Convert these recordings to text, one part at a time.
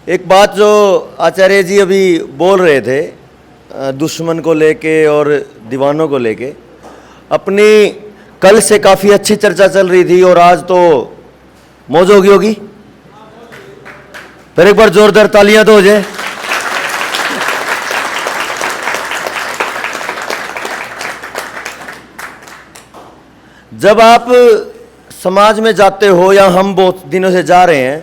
एक बात जो आचार्य जी अभी बोल रहे थे दुश्मन को लेके और दीवानों को लेके, अपनी कल से काफ़ी अच्छी चर्चा चल रही थी और आज तो मौज होगी। फिर एक बार जोरदार तालियां तो हो जाए। जब आप समाज में जाते हो या हम बहुत दिनों से जा रहे हैं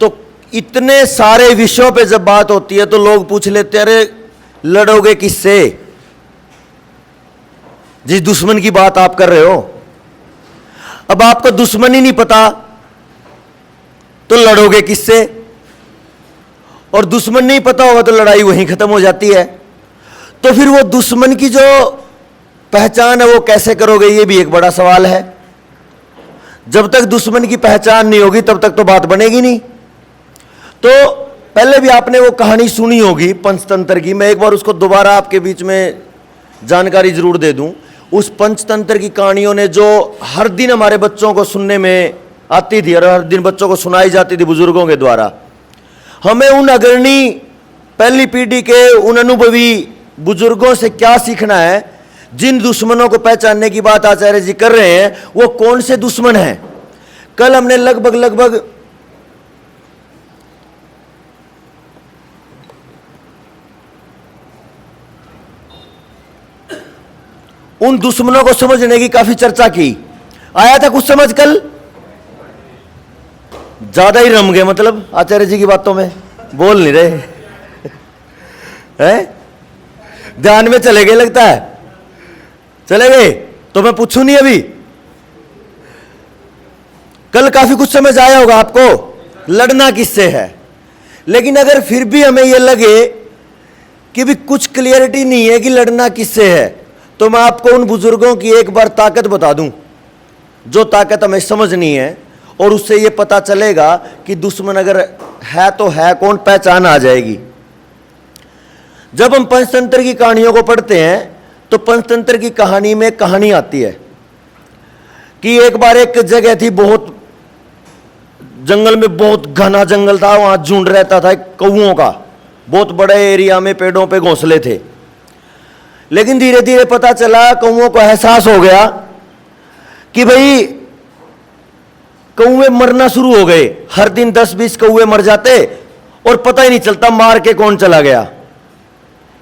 तो इतने सारे विषयों पे जब बात होती है तो लोग पूछ लेते हैं, अरे लड़ोगे किससे? जिस दुश्मन की बात आप कर रहे हो, अब आपको दुश्मन ही नहीं पता तो लड़ोगे किससे? और दुश्मन नहीं पता होगा तो लड़ाई वहीं खत्म हो जाती है। तो फिर वो दुश्मन की जो पहचान है वो कैसे करोगे, ये भी एक बड़ा सवाल है। जब तक दुश्मन की पहचान नहीं होगी तब तक तो बात बनेगी नहीं। तो पहले भी आपने वो कहानी सुनी होगी पंचतंत्र की, मैं एक बार उसको दोबारा आपके बीच में जानकारी जरूर दे दूं। उस पंचतंत्र की कहानियों ने जो हर दिन हमारे बच्चों को सुनने में आती थी और हर दिन बच्चों को सुनाई जाती थी बुजुर्गों के द्वारा, हमें उन अग्रणी पहली पीढ़ी के उन अनुभवी बुजुर्गों से क्या सीखना है। जिन दुश्मनों को पहचानने की बात आचार्य जी कर रहे हैं वो कौन से दुश्मन हैं? कल हमने लगभग उन दुश्मनों को समझने की काफी चर्चा की। आया था कुछ समझ? कल ज्यादा ही रम गए, मतलब आचार्य जी की बातों में बोल नहीं रहे हैं, ध्यान में चले गए लगता है। चले गए तो मैं पूछूं नहीं अभी। कल काफी कुछ समझ आया होगा आपको लड़ना किससे है। लेकिन अगर फिर भी हमें यह लगे कि भी कुछ क्लियरिटी नहीं है कि लड़ना किससे है, तो मैं आपको उन बुजुर्गों की एक बार ताकत बता दूं, जो ताकत हमें समझनी है, और उससे यह पता चलेगा कि दुश्मन अगर है तो है कौन, पहचान आ जाएगी। जब हम पंचतंत्र की कहानियों को पढ़ते हैं तो पंचतंत्र की कहानी में कहानी आती है कि एक बार एक जगह थी, बहुत जंगल में, बहुत घना जंगल था, वहां झुंड रहता था कौओं का, बहुत बड़े एरिया में पेड़ों पे घोंसले थे। लेकिन धीरे धीरे पता चला, कौओं को एहसास हो गया कि भाई कौवे मरना शुरू हो गए। हर दिन 10-20 कौवे मर जाते और पता ही नहीं चलता मार के कौन चला गया।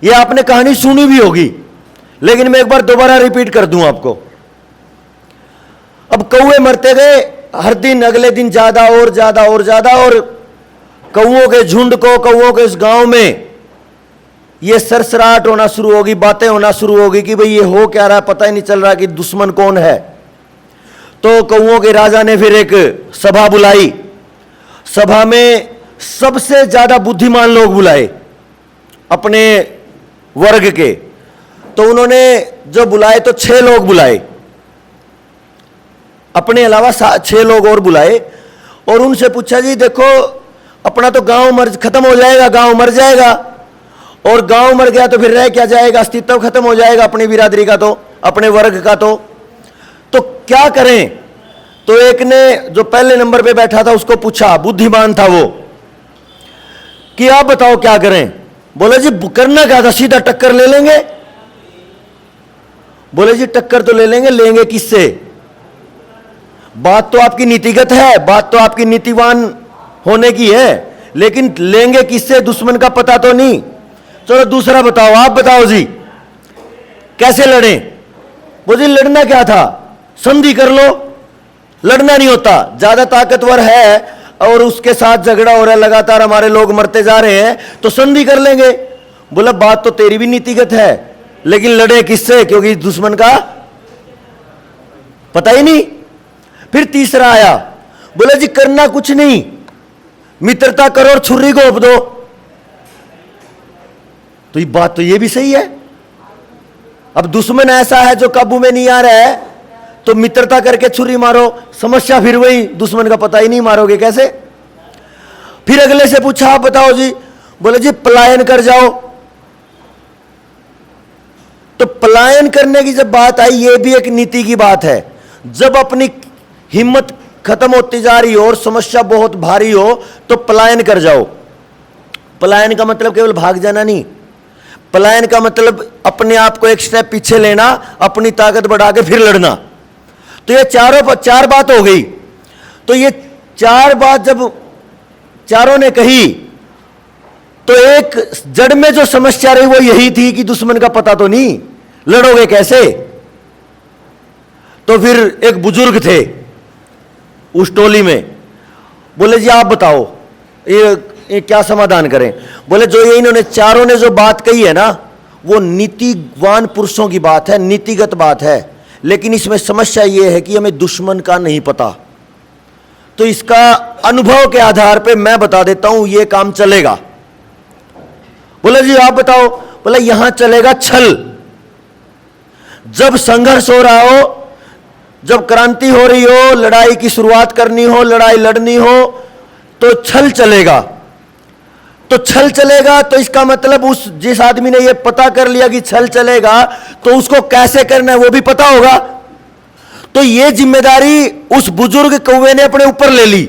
यह आपने कहानी सुनी भी होगी, लेकिन मैं एक बार दोबारा रिपीट कर दूं आपको। अब कौवे मरते गए हर दिन, अगले दिन ज्यादा और ज्यादा और ज्यादा, और कौओं के झुंड को, कौओं के इस गांव में यह सरसराहट होना शुरू होगी, बातें होना शुरू होगी कि भाई ये हो क्या रहा है, पता ही नहीं चल रहा कि दुश्मन कौन है। तो कौओं के राजा ने फिर एक सभा बुलाई। सभा में सबसे ज्यादा बुद्धिमान लोग बुलाए अपने वर्ग के। तो उन्होंने जो बुलाए तो 6 लोग बुलाए, अपने अलावा 6 लोग और बुलाए, और उनसे पूछा, जी देखो अपना तो गांव खत्म हो जाएगा, गांव मर जाएगा, और गांव मर गया तो फिर रह क्या जाएगा, अस्तित्व खत्म हो जाएगा अपनी बिरादरी का, तो अपने वर्ग का। तो क्या करें? तो एक ने जो पहले नंबर पे बैठा था उसको पूछा, बुद्धिमान था वो, कि आप बताओ क्या करें? बोले जी करना क्या था, सीधा टक्कर ले लेंगे। बोले जी टक्कर तो ले लेंगे, लेंगे किससे? बात तो आपकी नीतिगत है, बात तो आपकी नीतिवान होने की है, लेकिन लेंगे किससे दुश्मन का पता तो नहीं। चलो दूसरा बताओ, आप बताओ जी कैसे लड़ें? बोले जी लड़ना क्या था, संधि कर लो। लड़ना नहीं होता, ज्यादा ताकतवर है और उसके साथ झगड़ा हो रहा है, लगातार हमारे लोग मरते जा रहे हैं, तो संधि कर लेंगे। बोला बात तो तेरी भी नीतिगत है, लेकिन लड़े किससे, क्योंकि दुश्मन का पता ही नहीं। फिर तीसरा आया, बोला जी करना कुछ नहीं, मित्रता करो और छुरी घोंप दो। तो ये बात तो ये भी सही है। अब दुश्मन ऐसा है जो काबू में नहीं आ रहा है, तो मित्रता करके छुरी मारो, समस्या फिर वही, दुश्मन का पता ही नहीं, मारोगे कैसे? फिर अगले से पूछा, आप बताओ जी। बोले जी पलायन कर जाओ। तो पलायन करने की जब बात आई, ये भी एक नीति की बात है। जब अपनी हिम्मत खत्म होती जा रही हो और समस्या बहुत भारी हो तो पलायन कर जाओ। पलायन का मतलब केवल भाग जाना नहीं, पलायन का मतलब अपने आप को एक स्टेप पीछे लेना, अपनी ताकत बढ़ा के फिर लड़ना। तो ये चार बात हो गई। तो ये चार बात जब चारों ने कही तो एक जड़ में जो समस्या रही वो यही थी कि दुश्मन का पता तो नहीं, लड़ोगे कैसे। तो फिर एक बुजुर्ग थे उस टोली में, बोले जी आप बताओ ये क्या समाधान करें। बोले जो ये इन्होंने चारों ने जो बात कही है ना, वो नीतिवान पुरुषों की बात है, नीतिगत बात है, लेकिन इसमें समस्या ये है कि हमें दुश्मन का नहीं पता। तो इसका अनुभव के आधार पे मैं बता देता हूं ये काम चलेगा। बोले जी आप बताओ। बोले यहां चलेगा छल। जब संघर्ष हो रहा हो, जब क्रांति हो रही हो, लड़ाई की शुरुआत करनी हो, लड़ाई लड़नी हो, तो छल चलेगा। तो छल चलेगा तो इसका मतलब उस जिस आदमी ने यह पता कर लिया कि छल चलेगा तो उसको कैसे करना है वो भी पता होगा। तो यह जिम्मेदारी उस बुजुर्ग कौवे ने अपने ऊपर ले ली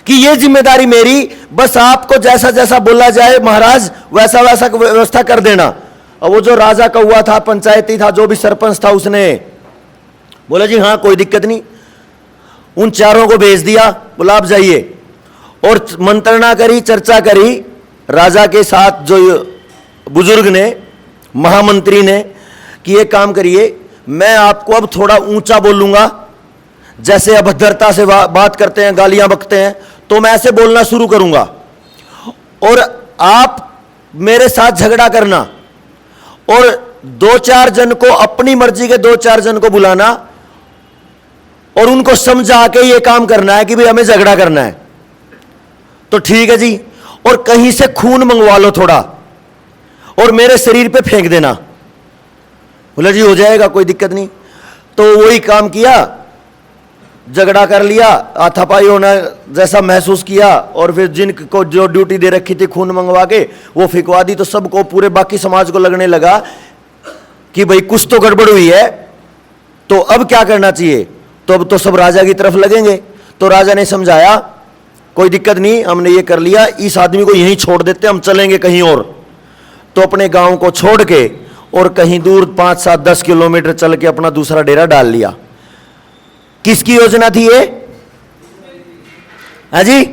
कि यह जिम्मेदारी मेरी, बस आपको जैसा जैसा बोला जाए महाराज वैसा वैसा व्यवस्था कर देना। और वो जो राजा कौवा था, पंचायती था, जो भी सरपंच था, उसने बोला जी हाँ कोई दिक्कत नहीं। उन चारों को भेज दिया, बोला आप जाइए। और मंत्रणा करी, चर्चा करी राजा के साथ, जो बुजुर्ग ने, महामंत्री ने, कि ये काम करिए, मैं आपको अब थोड़ा ऊंचा बोलूंगा, जैसे अभद्रता से बात करते हैं, गालियां बकते हैं, तो मैं ऐसे बोलना शुरू करूंगा और आप मेरे साथ झगड़ा करना और 2-4 जन को, अपनी मर्जी के 2-4 जन को बुलाना और उनको समझा के ये काम करना है कि भाई हमें झगड़ा करना है। तो ठीक है जी, और कहीं से खून मंगवा लो थोड़ा और मेरे शरीर पे फेंक देना। बोला जी हो जाएगा कोई दिक्कत नहीं। तो वही काम किया, झगड़ा कर लिया, हाथापाई होना जैसा महसूस किया, और फिर जिनको जो ड्यूटी दे रखी थी खून मंगवा के वो फिकवा दी। तो सबको, पूरे बाकी समाज को लगने लगा कि भाई कुछ तो गड़बड़ हुई है, तो अब क्या करना चाहिए। तो अब तो सब राजा की तरफ लगेंगे। तो राजा ने समझाया कोई दिक्कत नहीं, हमने ये कर लिया, इस आदमी को यहीं छोड़ देते, हम चलेंगे कहीं और। तो अपने गांव को छोड़ के और कहीं दूर 5-7-10 किलोमीटर चल के अपना दूसरा डेरा डाल लिया। किसकी योजना थी ये? हाँ जी,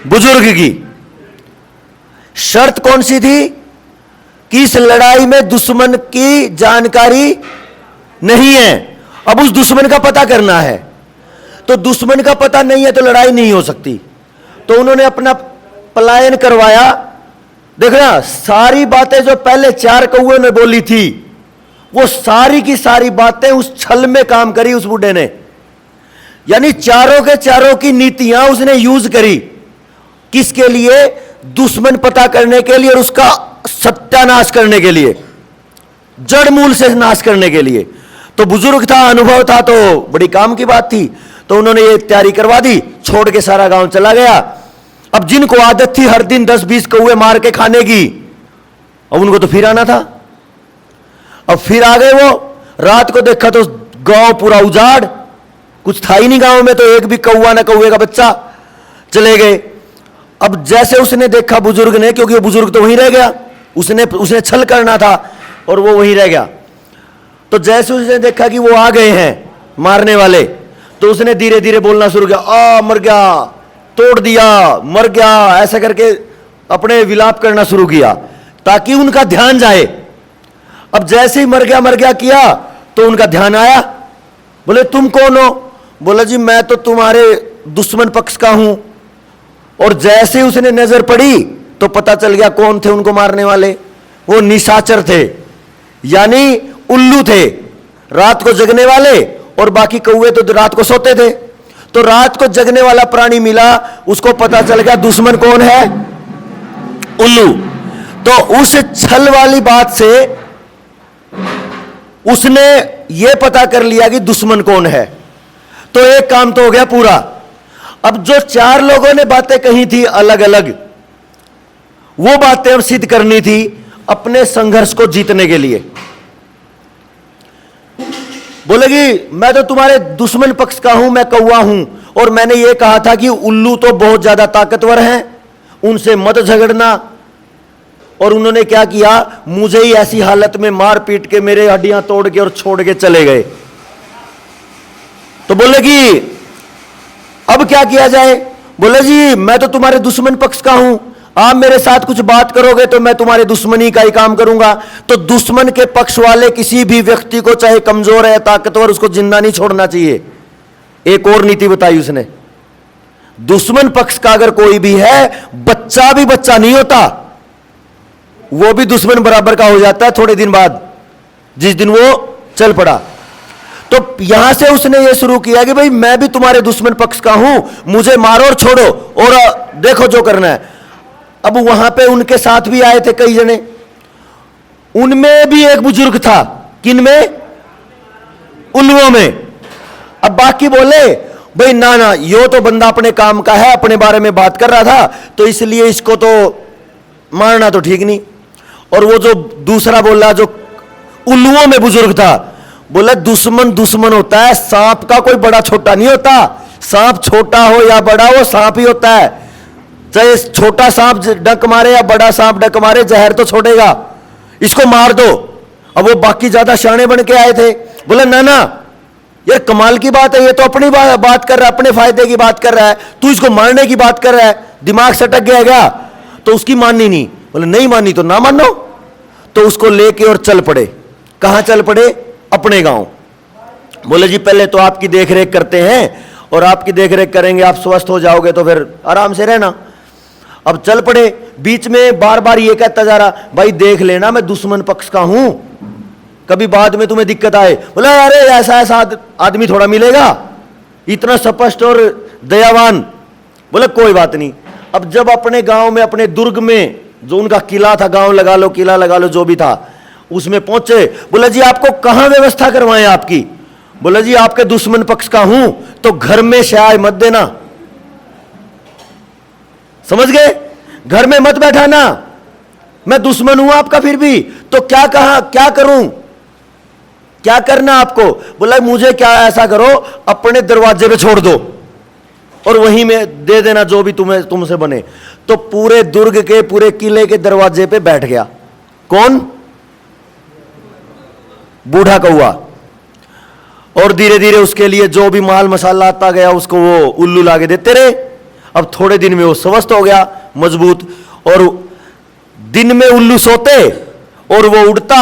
बुजुर्ग की। शर्त कौन सी थी कि इस लड़ाई में दुश्मन की जानकारी नहीं है। अब उस दुश्मन का पता करना है। तो दुश्मन का पता नहीं है तो लड़ाई नहीं हो सकती। तो उन्होंने अपना पलायन करवाया। देखना, सारी बातें जो पहले 4 कौवे ने बोली थी, वो सारी की सारी बातें उस छल में काम करी उस बूढ़े ने। यानी चारों के चारों की नीतियां उसने यूज करी। किसके लिए? दुश्मन पता करने के लिए और उसका सत्यानाश करने के लिए, जड़ मूल से नाश करने के लिए। तो बुजुर्ग था, अनुभव था, तो बड़ी काम की बात थी। तो उन्होंने ये तैयारी करवा दी, छोड़ के सारा गांव चला गया। अब जिनको आदत थी हर दिन 10-20 कौवे मार के खाने की, अब उनको तो फिर आना था। अब फिर आ गए वो। रात को देखा तो गांव पूरा उजाड़, कुछ था ही नहीं गांव में, तो एक भी कौवा ना कौवे का बच्चा। चले गए। अब जैसे उसने देखा बुजुर्ग ने, क्योंकि वो बुजुर्ग तो वहीं रह गया, उसने छल करना था और वो वहीं रह गया। तो जैसे उसने देखा कि वो आ गए हैं मारने वाले, तो उसने धीरे धीरे बोलना शुरू किया, आ मर गया, तोड़ दिया, मर गया, ऐसा करके अपने विलाप करना शुरू किया ताकि उनका ध्यान जाए। अब जैसे ही मर गया किया तो उनका ध्यान आया। बोले तुम कौन हो? बोला जी मैं तो तुम्हारे दुश्मन पक्ष का हूं। और जैसे ही उसने नजर पड़ी तो पता चल गया कौन थे उनको मारने वाले। वो निशाचर थे, यानी उल्लू थे, रात को जगने वाले, और बाकी कौवे तो रात को सोते थे। तो रात को जगने वाला प्राणी मिला, उसको पता चल गया दुश्मन कौन है, उल्लू। तो उस छल वाली बात से उसने यह पता कर लिया कि दुश्मन कौन है। तो एक काम तो हो गया पूरा। अब जो 4 लोगों ने बातें कही थी अलग अलग, वो बातें अब सिद्ध करनी थी अपने संघर्ष को जीतने के लिए। बोलेगी मैं तो तुम्हारे दुश्मन पक्ष का हूं, मैं कौवा हूं, और मैंने ये कहा था कि उल्लू तो बहुत ज्यादा ताकतवर हैं, उनसे मत झगड़ना। और उन्होंने क्या किया, मुझे ही ऐसी हालत में मार पीट के मेरे हड्डियां तोड़ के और छोड़ के चले गए। तो बोले कि अब क्या किया जाए? बोले जी मैं तो तुम्हारे दुश्मन पक्ष का हूं, आप मेरे साथ कुछ बात करोगे तो मैं तुम्हारे दुश्मनी का ही काम करूंगा। तो दुश्मन के पक्ष वाले किसी भी व्यक्ति को, चाहे कमजोर है या ताकतवर, उसको जिंदा नहीं छोड़ना चाहिए। एक और नीति बताई उसने, दुश्मन पक्ष का अगर कोई भी है, बच्चा भी बच्चा नहीं होता, वो भी दुश्मन बराबर का हो जाता है थोड़े दिन बाद, जिस दिन वो चल पड़ा। तो यहां से उसने ये शुरू किया कि भाई मैं भी तुम्हारे दुश्मन पक्ष का हूं, मुझे मारो और छोड़ो और देखो जो करना है। अब वहां पे उनके साथ भी आए थे कई जने, उनमें भी एक बुजुर्ग था। किन में? उल्लुओं में। अब बाकी बोले भाई ना ना, यो तो बंदा अपने काम का है, अपने बारे में बात कर रहा था, तो इसलिए इसको तो मारना तो ठीक नहीं। और वो जो दूसरा बोला, जो उल्लुओं में बुजुर्ग था, बोला दुश्मन दुश्मन होता है, सांप का कोई बड़ा छोटा नहीं होता। सांप छोटा हो या बड़ा, वो सांप ही होता है। चाहे छोटा सांप डंक मारे या बड़ा सांप डंक मारे, जहर तो छोड़ेगा, इसको मार दो। अब वो बाकी ज्यादा शाणे बन के आए थे, बोले ना ना यार कमाल की बात है, ये तो अपनी बात कर रहा है, अपने फायदे की बात कर रहा है, तू इसको मारने की बात कर रहा है, दिमाग सटक गया क्या? तो उसकी माननी नहीं। बोले नहीं माननी तो ना मानो। तो उसको लेके और चल पड़े। कहां चल पड़े? अपने गांव। बोले जी पहले तो आपकी देखरेख करते हैं, और आपकी देखरेख करेंगे, आप स्वस्थ हो जाओगे तो फिर आराम से रहना। अब चल पड़े। बीच में बार बार ये कहता जा रहा, भाई देख लेना मैं दुश्मन पक्ष का हूं, कभी बाद में तुम्हें दिक्कत आए। बोला अरे ऐसा ऐसा आदमी थोड़ा मिलेगा, इतना स्पष्ट और दयावान। बोले कोई बात नहीं। अब जब अपने गांव में, अपने दुर्ग में, जो उनका किला था, गांव लगा लो, किला लगा लो, जो भी था, उसमें पहुंचे। बोला जी आपको कहां व्यवस्था करवाएं आपकी? बोला जी आपके दुश्मन पक्ष का हूं, तो घर में शाय मत देना। समझ गए? घर में मत बैठाना, मैं दुश्मन हूं आपका। फिर भी तो क्या कहा, क्या करूं, क्या करना आपको? बोला मुझे क्या, ऐसा करो अपने दरवाजे पे छोड़ दो और वहीं में दे देना जो भी तुम्हें तुमसे बने। तो पूरे दुर्ग के, पूरे किले के दरवाजे पे बैठ गया। कौन? बूढ़ा कौआ। और धीरे धीरे उसके लिए जो भी माल मसाला आता गया, उसको वो उल्लू लाके देते रहे। अब थोड़े दिन में वो स्वस्थ हो गया, मजबूत। और दिन में उल्लू सोते और वो उड़ता,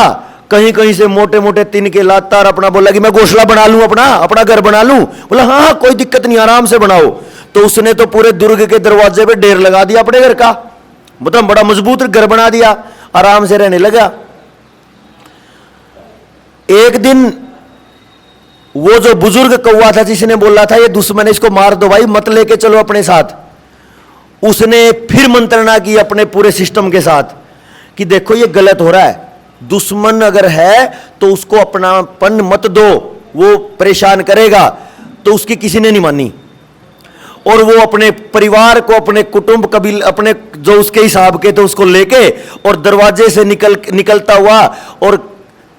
कहीं कहीं से मोटे मोटे तिनके लाता और अपना बोला कि मैं घोंसला बना लूं, अपना घर बना लूं। बोला हाँ हाँ कोई दिक्कत नहीं, आराम से बनाओ। तो उसने तो पूरे दुर्ग के दरवाजे पे ढेर लगा दिया अपने घर का, मतलब बड़ा मजबूत घर बना दिया, आराम से रहने लगा। एक दिन वो जो बुजुर्ग कौवा था, जिसने बोला था ये दुश्मन है, इसको मार दो भाई, मत लेके चलो अपने साथ, उसने फिर मंत्रणा की अपने पूरे सिस्टम के साथ कि देखो ये गलत हो रहा है, दुश्मन अगर है तो उसको अपनापन मत दो, वो परेशान करेगा। तो उसकी किसी ने नहीं मानी, और वो अपने परिवार को, अपने कुटुंब कबील, अपने जो उसके हिसाब के थे उसको लेके और दरवाजे से निकलता हुआ और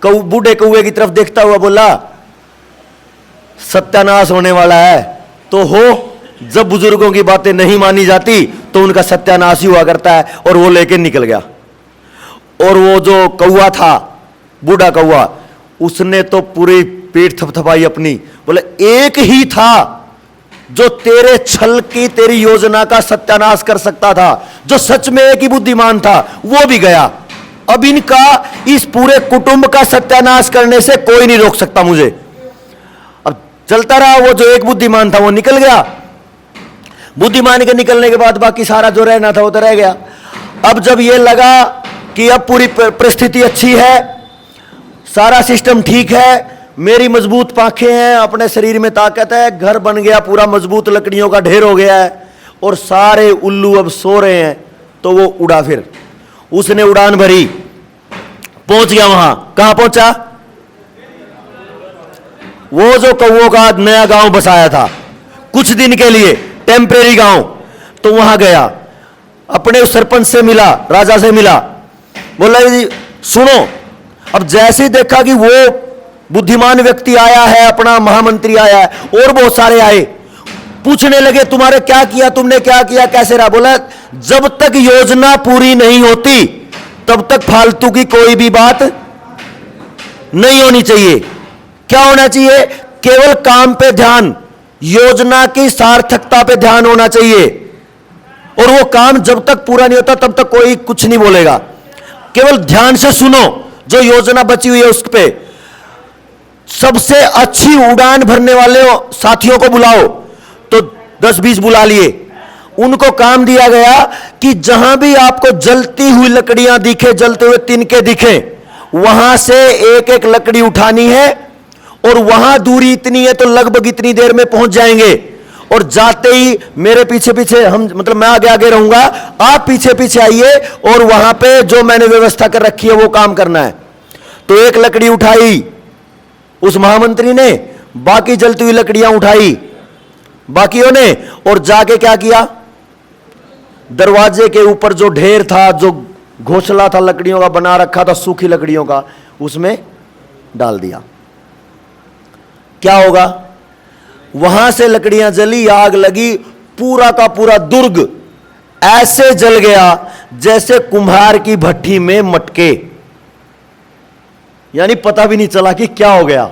बूढ़े कौवे की तरफ देखता हुआ बोला सत्यानाश होने वाला है। तो हो, जब बुजुर्गों की बातें नहीं मानी जाती तो उनका सत्यानाश ही हुआ करता है। और वो लेके निकल गया। और वो जो कौवा था, बूढ़ा कौवा, उसने तो पूरी पीठ थपथपाई अपनी, बोले एक ही था जो तेरे छल की, तेरी योजना का सत्यानाश कर सकता था, जो सच में एक ही बुद्धिमान था, वो भी गया। अब इनका, इस पूरे कुटुंब का सत्यानाश करने से कोई नहीं रोक सकता मुझे। अब चलता रहा, वो जो एक बुद्धिमान था वो निकल गया। बुद्धिमान के निकलने के बाद बाकी सारा जो रहना था वो तो रह गया। अब जब ये लगा कि अब पूरी परिस्थिति अच्छी है, सारा सिस्टम ठीक है, मेरी मजबूत पांखें हैं, अपने शरीर में ताकत है, घर बन गया पूरा मजबूत, लकड़ियों का ढेर हो गया है और सारे उल्लू अब सो रहे हैं, तो वो उड़ा। फिर उसने उड़ान भरी, पहुंच गया वहां। कहां पहुंचा? वो जो कौवों का नया गांव बसाया था कुछ दिन के लिए, टेम्परेरी गांव, तो वहां गया, अपने उस सरपंच से मिला, राजा से मिला, बोला जी सुनो। अब जैसे देखा कि वो बुद्धिमान व्यक्ति आया है, अपना महामंत्री आया है और बहुत सारे आए, पूछने लगे तुम्हारे क्या किया, तुमने क्या किया, कैसे रहा। बोला जब तक योजना पूरी नहीं होती तब तक फालतू की कोई भी बात नहीं होनी चाहिए। क्या होना चाहिए? केवल काम पे ध्यान, योजना की सार्थकता पे ध्यान होना चाहिए। और वो काम जब तक पूरा नहीं होता तब तक कोई कुछ नहीं बोलेगा। केवल ध्यान से सुनो, जो योजना बची हुई है उस पे। सबसे अच्छी उड़ान भरने वाले साथियों को बुलाओ, तो 10-20 बुला लिए। उनको काम दिया गया कि जहां भी आपको जलती हुई लकड़ियां दिखे, जलते हुए तिनके दिखे, वहां से एक एक लकड़ी उठानी है और वहां दूरी इतनी है तो लगभग इतनी देर में पहुंच जाएंगे। और जाते ही मेरे पीछे पीछे हम, मतलब मैं आगे आगे रहूंगा, आप पीछे पीछे आइए और वहां पे जो मैंने व्यवस्था कर रखी है वो काम करना है। तो एक लकड़ी उठाई उस महामंत्री ने, बाकी जलती हुई लकड़ियां उठाई बाकियों ने, और जाके क्या किया, दरवाजे के ऊपर जो ढेर था, जो घोंसला था लकड़ियों का बना रखा था, सूखी लकड़ियों का, उसमें डाल दिया। क्या होगा? वहां से लकड़ियां जली, आग लगी, पूरा का पूरा दुर्ग ऐसे जल गया जैसे कुम्हार की भट्टी में मटके। यानी पता भी नहीं चला कि क्या हो गया,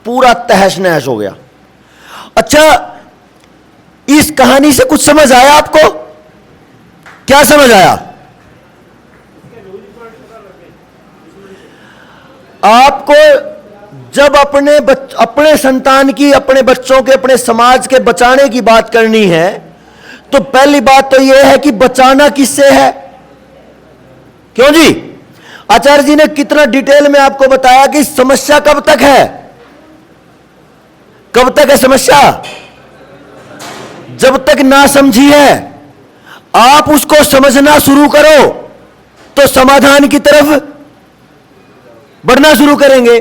पूरा तहस नहस हो गया। अच्छा, इस कहानी से कुछ समझ आया आपको? क्या समझ आया? आपको जब अपने संतान की, अपने बच्चों के, अपने समाज के बचाने की बात करनी है, तो पहली बात तो यह है कि बचाना किससे है। क्यों जी? आचार्य जी ने कितना डिटेल में आपको बताया कि समस्या कब तक है, कब तक है समस्या? जब तक ना समझी है। आप उसको समझना शुरू करो तो समाधान की तरफ बढ़ना शुरू करेंगे।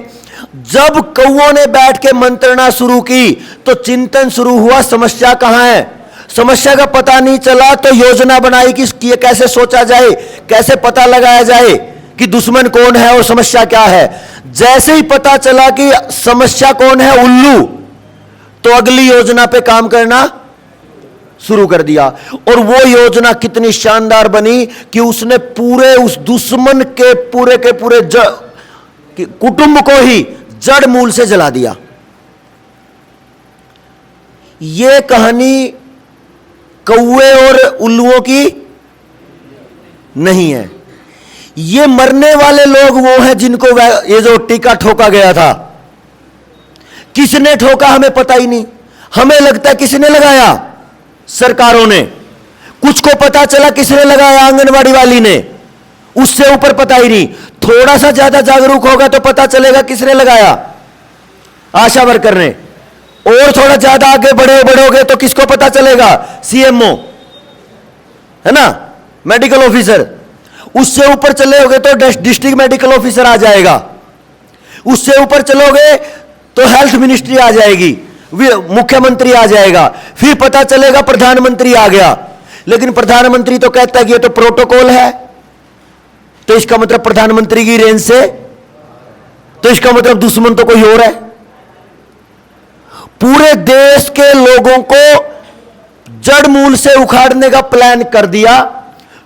जब कौओं ने बैठ के मंत्रणा शुरू की तो चिंतन शुरू हुआ, समस्या कहां है। समस्या का पता नहीं चला तो योजना बनाई कि कैसे सोचा जाए, कैसे पता लगाया जाए कि दुश्मन कौन है और समस्या क्या है। जैसे ही पता चला कि समस्या कौन है, उल्लू, तो अगली योजना पे काम करना शुरू कर दिया। और वो योजना कितनी शानदार बनी कि उसने पूरे उस दुश्मन के पूरे कुटुंब को ही जड़ मूल से जला दिया। ये कहानी कौवे और उल्लुओं की नहीं है। ये मरने वाले लोग वो हैं जिनको ये जो टीका ठोका गया था, किसने ठोका हमें पता ही नहीं। हमें लगता है किसने लगाया, सरकारों ने। कुछ को पता चला किसने लगाया, आंगनवाड़ी वाली ने। उससे ऊपर पता ही नहीं। थोड़ा सा ज्यादा जागरूक होगा तो पता चलेगा किसने लगाया, आशा वर्कर ने। और थोड़ा ज्यादा आगे बढ़ोगे तो किसको पता चलेगा, सीएमओ, है ना, मेडिकल ऑफिसर। उससे ऊपर चलोगे तो डिस्ट्रिक्ट मेडिकल ऑफिसर आ जाएगा। उससे ऊपर चलोगे तो हेल्थ मिनिस्ट्री आ जाएगी, मुख्यमंत्री आ जाएगा, फिर पता चलेगा प्रधानमंत्री आ गया। लेकिन प्रधानमंत्री तो कहता है कि ये तो प्रोटोकॉल है, तो इसका मतलब प्रधानमंत्री की रेंज से, तो इसका मतलब दुश्मन तो कोई और है। पूरे देश के लोगों को जड़ मूल से उखाड़ने का प्लान कर दिया,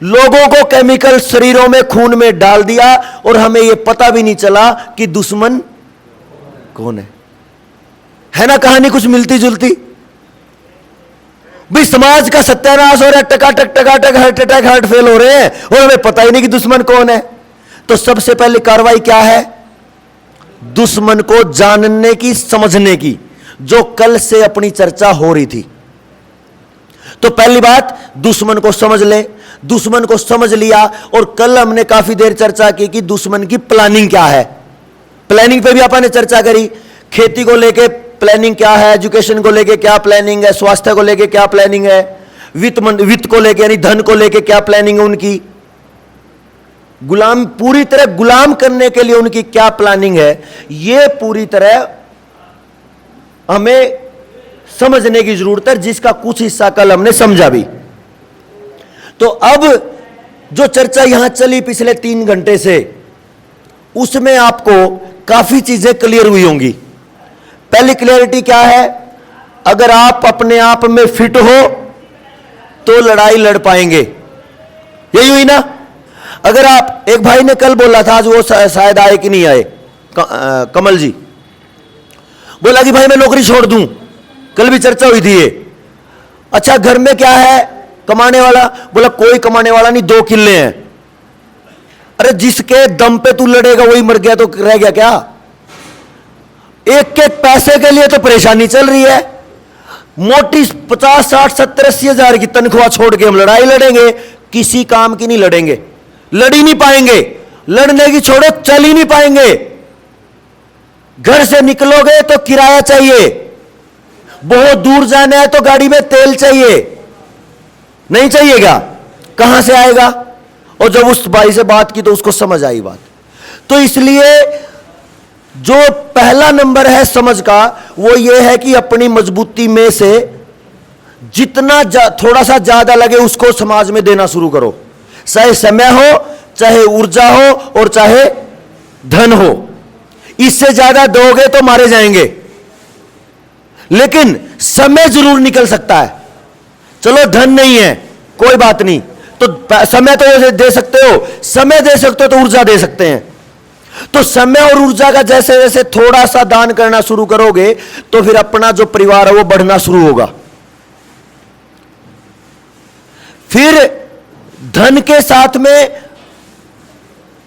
लोगों को केमिकल शरीरों में, खून में डाल दिया, और हमें यह पता भी नहीं चला कि दुश्मन कौन है ना। कहानी कुछ मिलती जुलती। भी समाज का सत्यानाश हो रहा है, टकाटक हार्ट अटैक, हार्ट फेल हो रहे हैं, और हमें पता ही नहीं कि दुश्मन कौन है। तो सबसे पहले कार्रवाई क्या है, दुश्मन को जानने की, समझने की, जो कल से अपनी चर्चा हो रही थी। तो पहली बात, दुश्मन को समझ ले। दुश्मन को समझ लिया, और कल हमने काफी देर चर्चा की कि दुश्मन की प्लानिंग क्या है। प्लानिंग पे भी अपन ने चर्चा करी। खेती को लेके प्लानिंग क्या है, एजुकेशन को लेके क्या प्लानिंग है, स्वास्थ्य को लेके क्या प्लानिंग है, वित्त को लेके यानी धन को लेके क्या प्लानिंग है उनकी, गुलाम, पूरी तरह गुलाम करने के लिए उनकी क्या प्लानिंग है, ये पूरी तरह हमें समझने की जरूरत है, जिसका कुछ हिस्सा कल हमने समझा भी। तो अब जो चर्चा यहां चली पिछले 3 घंटे से, उसमें आपको काफी चीजें क्लियर हुई होंगी। पहली क्लियरिटी क्या है अगर आप अपने आप में फिट हो तो लड़ाई लड़ पाएंगे। यही हुई ना। अगर आप, एक भाई ने कल बोला था, आज वो शायद आए कि नहीं आए, कमल जी बोला कि भाई मैं नौकरी छोड़ दूं, कल भी चर्चा हुई थी ये। अच्छा घर में क्या है कमाने वाला? बोला कोई कमाने वाला नहीं, 2 किले हैं। अरे जिसके दम पे तू लड़ेगा वही मर गया तो रह गया क्या? एक एक पैसे के लिए तो परेशानी चल रही है। मोटी 50, 60, 70, 80 हजार की तनख्वाह छोड़ के हम लड़ाई लड़ेंगे? किसी काम की नहीं लड़ेंगे, लड़ ही नहीं पाएंगे। लड़ने की छोड़ो, चल ही नहीं पाएंगे। घर से निकलोगे तो किराया चाहिए, बहुत दूर जाना है तो गाड़ी में तेल चाहिए, नहीं चाहिएगा? कहां से आएगा? और जब उस भाई से बात की तो उसको समझ आई बात। तो इसलिए जो पहला नंबर है समझ का, वो ये है कि अपनी मजबूती में से जितना थोड़ा सा ज्यादा लगे उसको समाज में देना शुरू करो। चाहे समय हो, चाहे ऊर्जा हो, और चाहे धन हो। इससे ज्यादा दोगे तो मारे जाएंगे। लेकिन समय जरूर निकल सकता है। चलो धन नहीं है कोई बात नहीं, तो समय तो दे सकते हो, समय दे सकते हो तो ऊर्जा दे सकते हैं। तो समय और ऊर्जा का जैसे जैसे थोड़ा सा दान करना शुरू करोगे तो फिर अपना जो परिवार है वो बढ़ना शुरू होगा। फिर धन के साथ में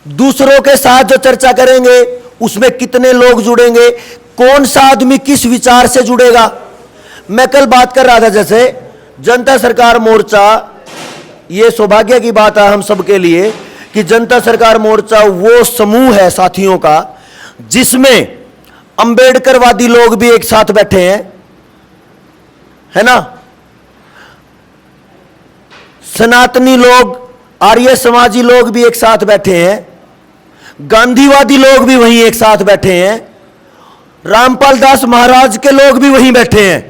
दूसरों के साथ जो चर्चा करेंगे उसमें कितने लोग जुड़ेंगे, कौन सा आदमी किस विचार से जुड़ेगा। मैं कल बात कर रहा था, जैसे जनता सरकार मोर्चा, ये सौभाग्य की बात है हम सबके लिए कि जनता सरकार मोर्चा वो समूह है साथियों का जिसमें अंबेडकरवादी लोग भी एक साथ बैठे हैं, है ना, सनातनी लोग, आर्य समाजी लोग भी एक साथ बैठे हैं, गांधीवादी लोग भी वहीं एक साथ बैठे हैं, रामपाल दास महाराज के लोग भी वहीं बैठे हैं।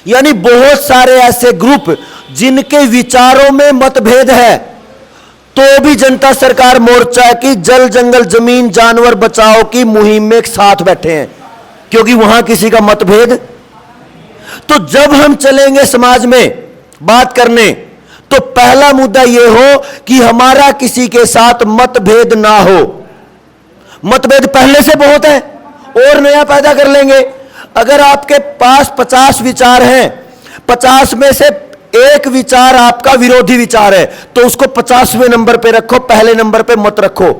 यानी बहुत सारे ऐसे ग्रुप जिनके विचारों में मतभेद है तो भी जनता सरकार मोर्चा की जल जंगल जमीन जानवर बचाओ की मुहिम में एक साथ बैठे हैं, क्योंकि वहां किसी का मतभेद। तो जब हम चलेंगे समाज में बात करने तो पहला मुद्दा यह हो कि हमारा किसी के साथ मतभेद ना हो। मतभेद पहले से बहुत है और नया पैदा कर लेंगे। अगर आपके पास 50 विचार हैं, 50 में से एक विचार आपका विरोधी विचार है तो उसको 50वें नंबर पे रखो, पहले नंबर पे मत रखो।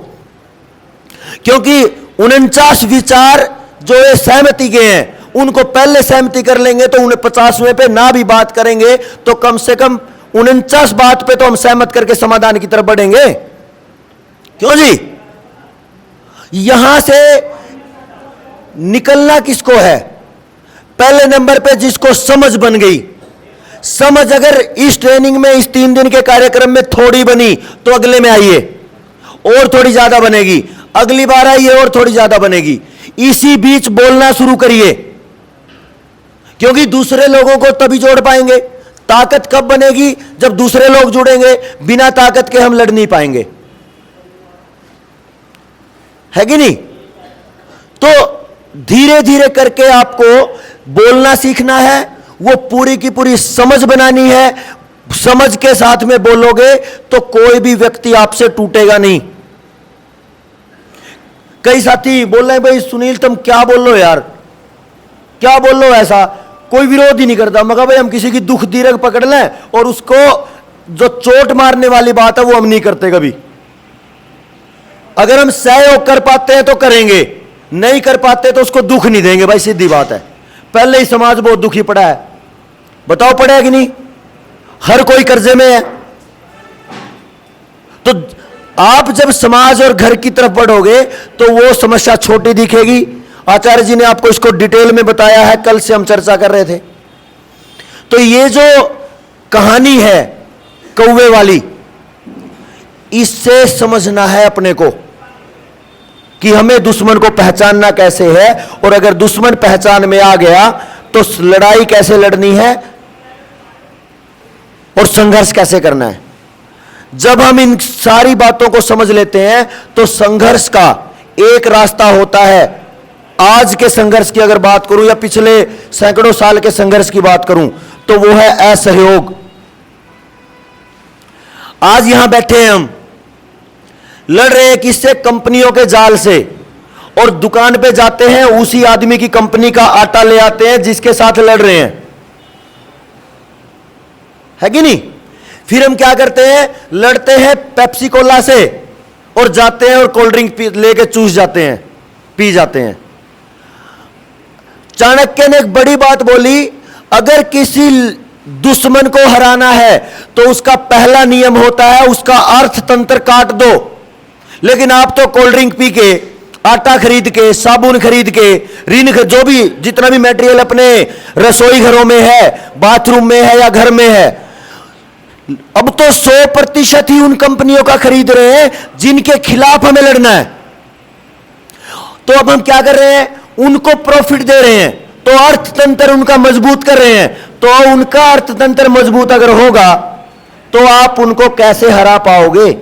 क्योंकि 49 विचार जो ये सहमति के हैं उनको पहले सहमति कर लेंगे तो उन्हें 50वें पे ना भी बात करेंगे तो कम से कम 49 बात पे तो हम सहमत करके समाधान की तरफ बढ़ेंगे। क्यों जी? यहां से निकलना किसको है? पहले नंबर पे जिसको समझ बन गई। समझ अगर इस ट्रेनिंग में, इस 3 दिन के कार्यक्रम में थोड़ी बनी तो अगले में आइए और थोड़ी ज्यादा बनेगी, अगली बार आइए और थोड़ी ज्यादा बनेगी। इसी बीच बोलना शुरू करिए, क्योंकि दूसरे लोगों को तभी जोड़ पाएंगे। ताकत कब बनेगी? जब दूसरे लोग जुड़ेंगे। बिना ताकत के हम लड़ नहीं पाएंगे, है कि नहीं? तो धीरे धीरे करके आपको बोलना सीखना है, वो पूरी की पूरी समझ बनानी है। समझ के साथ में बोलोगे तो कोई भी व्यक्ति आपसे टूटेगा नहीं। कई साथी बोल रहे हैं भाई सुनील तुम क्या बोल रहे हो यार, क्या बोल रहे हो, ऐसा कोई विरोध ही नहीं करता। मगर भाई हम किसी की दुख दीर्घ पकड़ लें और उसको जो चोट मारने वाली बात है वो हम नहीं करते कभी। अगर हम सहयोग कर पाते हैं तो करेंगे, नहीं कर पाते तो उसको दुख नहीं देंगे। भाई सीधी बात है। पहले ही समाज बहुत दुखी पड़ा है, बताओ पड़ा है कि नहीं? हर कोई कर्जे में है। तो आप जब समाज और घर की तरफ बढ़ोगे तो वो समस्या छोटी दिखेगी। आचार्य जी ने आपको इसको डिटेल में बताया है, कल से हम चर्चा कर रहे थे। तो ये जो कहानी है कौवे वाली, इससे समझना है अपने को कि हमें दुश्मन को पहचानना कैसे है, और अगर दुश्मन पहचान में आ गया तो लड़ाई कैसे लड़नी है और संघर्ष कैसे करना है। जब हम इन सारी बातों को समझ लेते हैं तो संघर्ष का एक रास्ता होता है आज के संघर्ष की अगर बात करूं या पिछले सैकड़ों साल के संघर्ष की बात करूं तो वो है असहयोग। आज यहां बैठे हैं हम, लड़ रहे हैं किससे? कंपनियों के जाल से। और दुकान पे जाते हैं, उसी आदमी की कंपनी का आटा ले आते हैं जिसके साथ लड़ रहे हैं, है कि नहीं? फिर हम क्या करते हैं? लड़ते हैं पेप्सी कोला से और जाते हैं और कोल्ड ड्रिंक लेके चूस जाते हैं, पी जाते हैं। चाणक्य ने एक बड़ी बात बोली, अगर किसी दुश्मन को हराना है तो उसका पहला नियम होता है उसका अर्थतंत्र काट दो। लेकिन आप तो कोल्ड ड्रिंक पी के, आटा खरीद के, साबुन खरीद के, जो भी जितना भी मटेरियल अपने रसोई घरों में है, बाथरूम में है या घर में है, अब तो 100% ही उन कंपनियों का खरीद रहे हैं जिनके खिलाफ हमें लड़ना है। तो अब हम क्या कर रहे हैं? उनको प्रॉफिट दे रहे हैं, तो अर्थतंत्र उनका मजबूत कर रहे हैं। तो उनका अर्थतंत्र मजबूत अगर होगा तो आप उनको कैसे हरा पाओगे?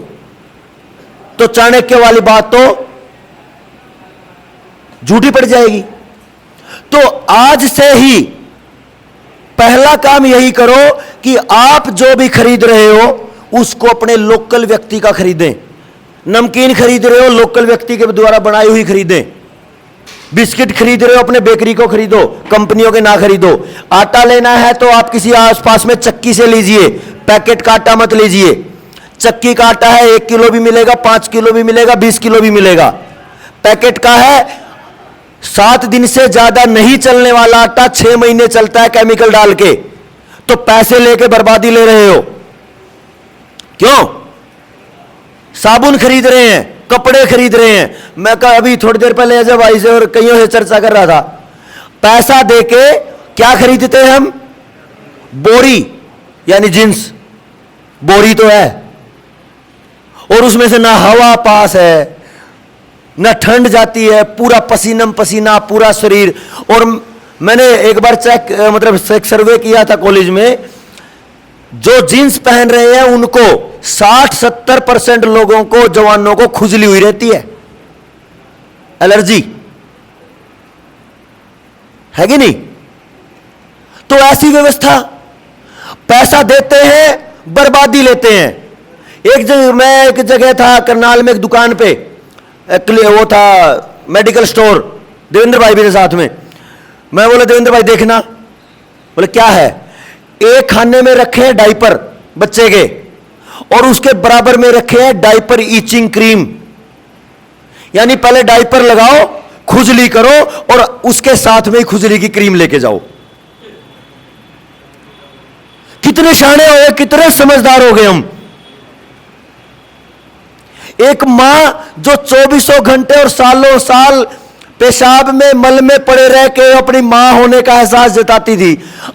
तो चाणक्य वाली बात तो झूठी पड़ जाएगी। तो आज से ही पहला काम यही करो कि आप जो भी खरीद रहे हो उसको अपने लोकल व्यक्ति का खरीदें। नमकीन खरीद रहे हो, लोकल व्यक्ति के द्वारा बनाई हुई खरीदें। बिस्किट खरीद रहे हो, अपने बेकरी को खरीदो, कंपनियों के ना खरीदो। आटा लेना है तो आप किसी आसपास में चक्की से लीजिए, पैकेट का आटा मत लीजिए। चक्की का आटा है 1 किलो भी मिलेगा, 5 किलो भी मिलेगा, 20 किलो भी मिलेगा। पैकेट का है 7 दिन से ज्यादा नहीं चलने वाला आटा 6 महीने चलता है केमिकल डाल के। तो पैसे लेके बर्बादी ले रहे हो क्यों? साबुन खरीद रहे हैं, कपड़े खरीद रहे हैं। मैं अभी थोड़ी देर पहले अजय भाई से और कईयों से चर्चा कर रहा था, पैसा देके क्या खरीदते हैं हम? बोरी, यानी जींस। बोरी तो है और उसमें से ना हवा पास है, ना ठंड जाती है, पूरा पसीनम पसीना पूरा शरीर। और मैंने एक बार मतलब एक सर्वे किया था कॉलेज में, जो जींस पहन रहे हैं उनको 60-70% लोगों को, जवानों को खुजली हुई रहती है, एलर्जी, है कि नहीं? तो ऐसी व्यवस्था, पैसा देते हैं, बर्बादी लेते हैं। एक जगह था करनाल में, एक दुकान पे वो था मेडिकल स्टोर, देवेंद्र भाई भी थे साथ में। मैं बोला देवेंद्र भाई देखना, बोले क्या है? एक खाने में रखे हैं डायपर बच्चे के और उसके बराबर में रखे हैं डायपर ईचिंग क्रीम। यानी पहले डायपर लगाओ, खुजली करो और उसके साथ में ही खुजली की क्रीम लेके जाओ। कितने शाणे हो गए, कितने समझदार हो गए हम। एक मां जो 24 घंटे और सालों साल पेशाब में, मल में पड़े रह के अपनी मां होने का एहसास जताती थी,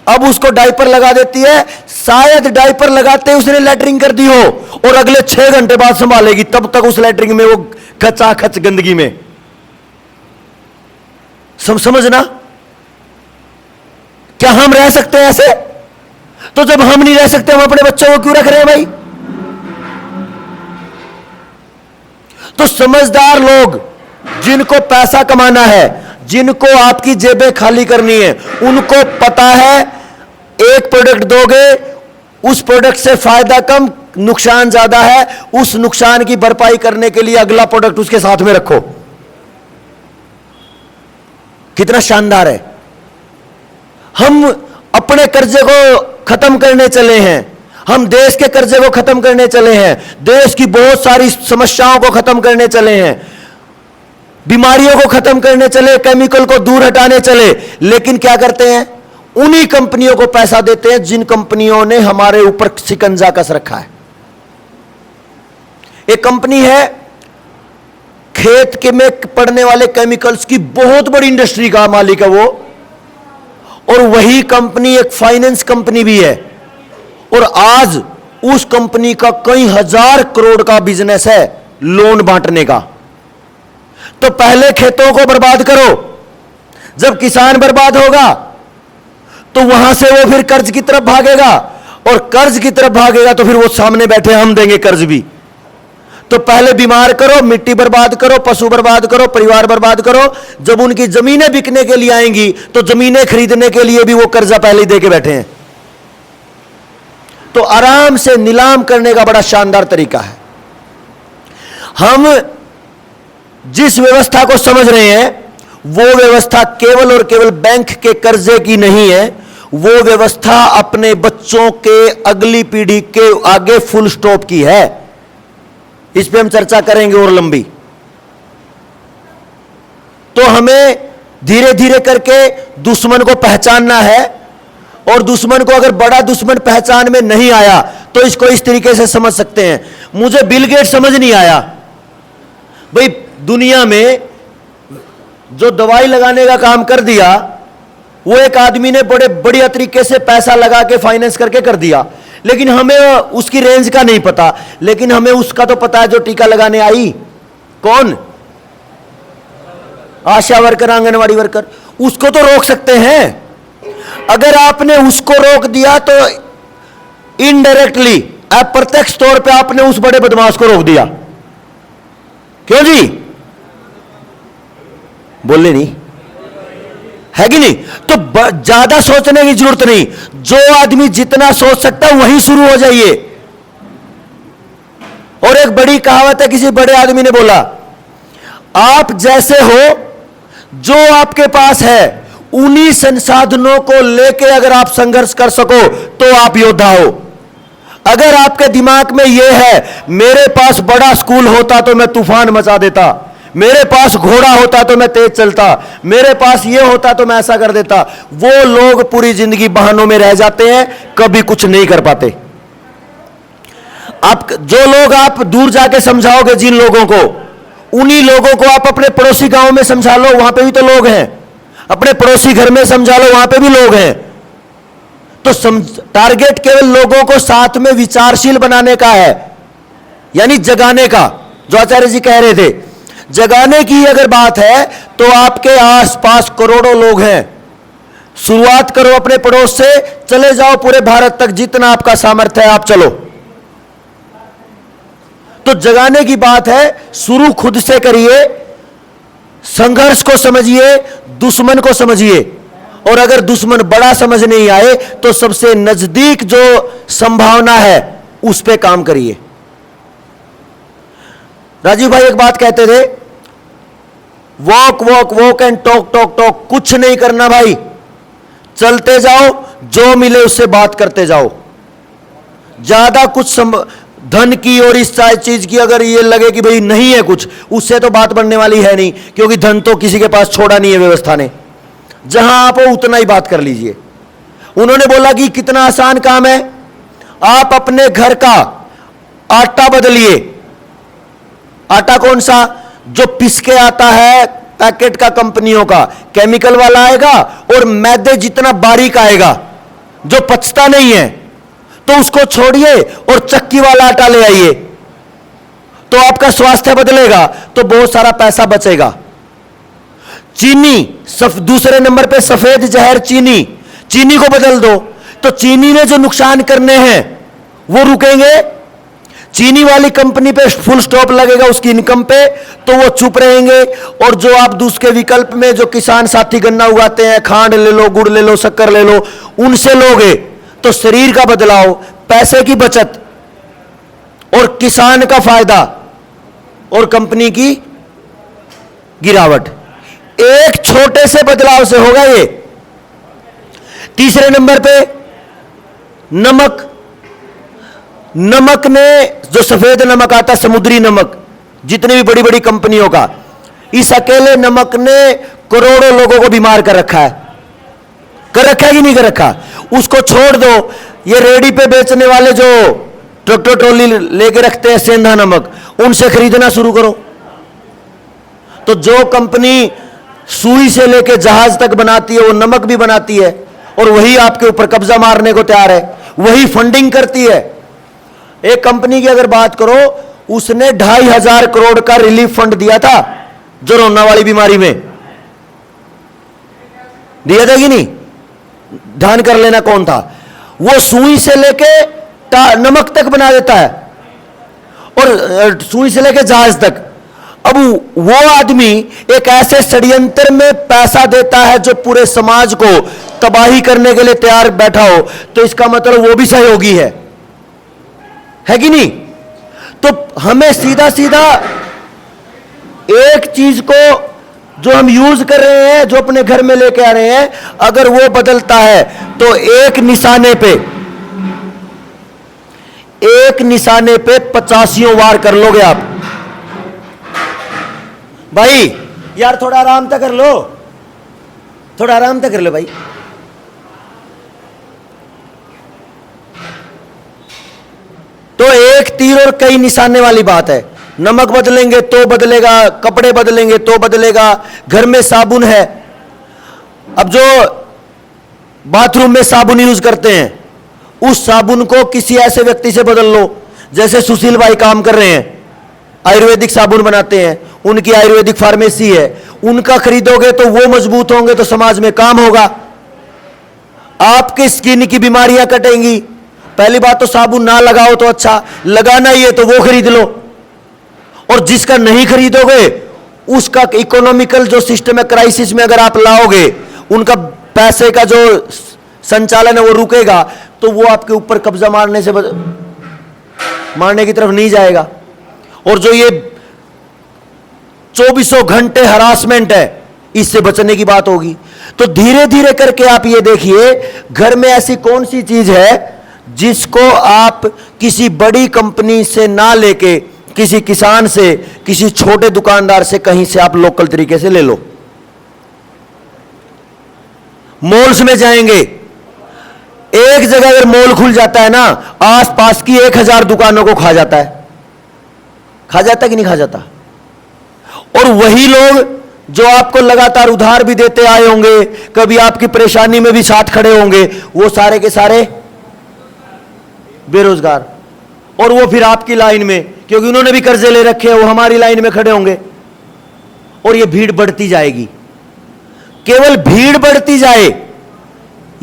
अब उसको डायपर लगा देती है। शायद डायपर लगाते उसने लैट्रिन कर दी हो और अगले 6 घंटे बाद संभालेगी, तब तक उस लैट्रिन में वो खचाखच गंदगी में। समझना? क्या हम रह सकते हैं ऐसे? तो जब हम नहीं रह सकते, हम अपने बच्चों को क्यों रख रहे हैं भाई? तो समझदार लोग, जिनको पैसा कमाना है, जिनको आपकी जेबें खाली करनी है, उनको पता है एक प्रोडक्ट दोगे, उस प्रोडक्ट से फायदा कम, नुकसान ज्यादा है, उस नुकसान की भरपाई करने के लिए अगला प्रोडक्ट उसके साथ में रखो। कितना शानदार है। हम अपने कर्जे को खत्म करने चले हैं, हम देश के कर्जे को खत्म करने चले हैं, देश की बहुत सारी समस्याओं को खत्म करने चले हैं, बीमारियों को खत्म करने चले, केमिकल को दूर हटाने चले। लेकिन क्या करते हैं? उन्हीं कंपनियों को पैसा देते हैं जिन कंपनियों ने हमारे ऊपर शिकंजा कस रखा है। एक कंपनी है, खेत के में पड़ने वाले केमिकल्स की बहुत बड़ी इंडस्ट्री का मालिक है वो, और वही कंपनी एक फाइनेंस कंपनी भी है, और आज उस कंपनी का कई हजार करोड़ का बिजनेस है लोन बांटने का। तो पहले खेतों को बर्बाद करो, जब किसान बर्बाद होगा तो वहां से वो फिर कर्ज की तरफ भागेगा, और कर्ज की तरफ भागेगा तो फिर वो सामने बैठे हम देंगे कर्ज भी। तो पहले बीमार करो, मिट्टी बर्बाद करो, पशु बर्बाद करो, परिवार बर्बाद करो। जब उनकी जमीनें बिकने के लिए आएंगी तो जमीनें खरीदने के लिए भी वो कर्जा पहले ही दे के बैठे हैं। तो आराम से नीलाम करने का बड़ा शानदार तरीका है। हम जिस व्यवस्था को समझ रहे हैं वो व्यवस्था केवल और केवल बैंक के कर्जे की नहीं है, वो व्यवस्था अपने बच्चों के अगली पीढ़ी के आगे फुल स्टॉप की है। इस पे हम चर्चा करेंगे और लंबी। तो हमें धीरे धीरे करके दुश्मन को पहचानना है, और दुश्मन को अगर बड़ा दुश्मन पहचान में नहीं आया तो इसको इस तरीके से समझ सकते हैं। मुझे बिल गेट समझ नहीं आया भाई, दुनिया में जो दवाई लगाने का काम कर दिया वो एक आदमी ने बड़े बढ़िया तरीके से पैसा लगा के फाइनेंस करके कर दिया, लेकिन हमें उसकी रेंज का नहीं पता। लेकिन हमें उसका तो पता है जो टीका लगाने आई। कौन? आशा वर्कर, आंगनवाड़ी वर्कर। उसको तो रोक सकते हैं। अगर आपने उसको रोक दिया तो इनडायरेक्टली, अप्रत्यक्ष तौर पे आपने उस बड़े बदमाश को रोक दिया। क्यों जी? बोले नहीं है कि नहीं? तो ज्यादा सोचने की जरूरत नहीं। जो आदमी जितना सोच सकता है वहीं शुरू हो जाइए। और एक बड़ी कहावत है, किसी बड़े आदमी ने बोला, आप जैसे हो, जो आपके पास है उन्हीं संसाधनों को लेके अगर आप संघर्ष कर सको तो आप योद्धा हो। अगर आपके दिमाग में यह है मेरे पास बड़ा स्कूल होता तो मैं तूफान मचा देता, मेरे पास घोड़ा होता तो मैं तेज चलता, मेरे पास यह होता तो मैं ऐसा कर देता, वो लोग पूरी जिंदगी बहानों में रह जाते हैं, कभी कुछ नहीं कर पाते। आप जो लोग आप दूर जाके समझाओगे जिन लोगों को, उन्हीं लोगों को आप अपने पड़ोसी गांव में समझा लो, वहां पे भी तो लोग हैं। अपने पड़ोसी घर में समझा लो, वहां पे भी लोग हैं। तो टारगेट केवल लोगों को साथ में विचारशील बनाने का है, यानी जगाने का। जो आचार्य जी कह रहे थे, जगाने की अगर बात है तो आपके आसपास करोड़ों लोग हैं। शुरुआत करो अपने पड़ोस से, चले जाओ पूरे भारत तक, जितना आपका सामर्थ्य है आप चलो। तो जगाने की बात है, शुरू खुद से करिए, संघर्ष को समझिए, दुश्मन को समझिए। और अगर दुश्मन बड़ा समझ नहीं आए तो सबसे नजदीक जो संभावना है उस पे काम करिए। राजीव भाई एक बात कहते थे, walk walk walk and talk talk talk. कुछ नहीं करना भाई, चलते जाओ, जो मिले उससे बात करते जाओ। ज्यादा कुछ धन की और इस चीज की अगर ये लगे कि भाई नहीं है कुछ, उससे तो बात बनने वाली है नहीं, क्योंकि धन तो किसी के पास छोड़ा नहीं है व्यवस्था ने। जहां आप हो उतना ही बात कर लीजिए। उन्होंने बोला कि कितना आसान काम है, आप अपने घर का आटा बदलिए। आटा कौन सा? जो पिस के आता है पैकेट का, कंपनियों का, केमिकल वाला आएगा और मैदे जितना बारीक आएगा, जो पचता नहीं है। तो उसको छोड़िए और चक्की वाला आटा ले आइए, तो आपका स्वास्थ्य बदलेगा, तो बहुत सारा पैसा बचेगा। चीनी, दूसरे नंबर पे सफेद जहर चीनी, चीनी को बदल दो, तो चीनी ने जो नुकसान करने हैं वो रुकेंगे। चीनी वाली कंपनी पे फुल स्टॉप लगेगा उसकी इनकम पे, तो वो चुप रहेंगे। और जो आप दूसरे विकल्प में जो किसान साथी गन्ना उगाते हैं, खांड ले लो, गुड़ ले लो, शक्कर ले लो, उनसे लोगे तो शरीर का बदलाव, पैसे की बचत और किसान का फायदा और कंपनी की गिरावट, एक छोटे से बदलाव से होगा ये। तीसरे नंबर पे नमक। नमक ने, जो सफेद नमक आता, समुद्री नमक, जितनी भी बड़ी बड़ी कंपनियों का, इस अकेले नमक ने करोड़ों लोगों को बीमार कर रखा है। कर रखा है कि नहीं कर रखा? उसको छोड़ दो, ये रेडी पे बेचने वाले जो ट्रैक्टर ट्रॉली लेके रखते हैं सेंधा नमक, उनसे खरीदना शुरू करो। तो जो कंपनी सुई से लेके जहाज तक बनाती है वो नमक भी बनाती है, और वही आपके ऊपर कब्जा मारने को तैयार है, वही फंडिंग करती है। एक कंपनी की अगर बात करो, उसने 2500 करोड़ का रिलीफ फंड दिया था कोरोना वाली बीमारी में। दिया था कि नहीं? ध्यान कर लेना कौन था वो। सुई से लेके नमक तक बना देता है। और सुई से लेकर जहाज तक। अब वो आदमी एक ऐसे षड्यंत्र में पैसा देता है जो पूरे समाज को तबाही करने के लिए तैयार बैठा हो, तो इसका मतलब वो भी सहयोगी है कि नहीं? तो हमें सीधा सीधा एक चीज को जो हम यूज कर रहे हैं, जो अपने घर में लेके आ रहे हैं, अगर वो बदलता है तो एक निशाने पे 85 वार कर लोगे आप। भाई यार थोड़ा आराम तक कर लो, थोड़ा आराम तक कर लो भाई। तो एक तीर और कई निशाने वाली बात है। नमक बदलेंगे तो बदलेगा, कपड़े बदलेंगे तो बदलेगा। घर में साबुन है, अब जो बाथरूम में साबुन यूज करते हैं, उस साबुन को किसी ऐसे व्यक्ति से बदल लो, जैसे सुशील भाई काम कर रहे हैं, आयुर्वेदिक साबुन बनाते हैं, उनकी आयुर्वेदिक फार्मेसी है, उनका खरीदोगे तो वो मजबूत होंगे तो समाज में काम होगा, आपके स्किन की बीमारियां कटेंगी। पहली बात तो साबुन ना लगाओ तो अच्छा, लगाना ही है तो वो खरीद लो। और जिसका नहीं खरीदोगे उसका इकोनॉमिकल जो सिस्टम है, क्राइसिस में अगर आप लाओगे, उनका पैसे का जो संचालन है वो रुकेगा, तो वो आपके ऊपर कब्जा मारने की तरफ नहीं जाएगा। और जो ये 24 घंटे हरासमेंट है, इससे बचने की बात होगी। तो धीरे धीरे करके आप ये देखिए, घर में ऐसी कौन सी चीज है जिसको आप किसी बड़ी कंपनी से ना लेके, किसी किसान से, किसी छोटे दुकानदार से, कहीं से आप लोकल तरीके से ले लो। मॉल्स में जाएंगे, एक जगह अगर मॉल खुल जाता है ना, आसपास की 1000 दुकानों को खा जाता है। खा जाता कि नहीं खा जाता? और वही लोग जो आपको लगातार उधार भी देते आए होंगे, कभी आपकी परेशानी में भी साथ खड़े होंगे, वो सारे के सारे बेरोजगार। और वो फिर आपकी लाइन में, क्योंकि उन्होंने भी कर्जे ले रखे हैं, वो हमारी लाइन में खड़े होंगे। और ये भीड़ बढ़ती जाएगी। केवल भीड़ बढ़ती जाए,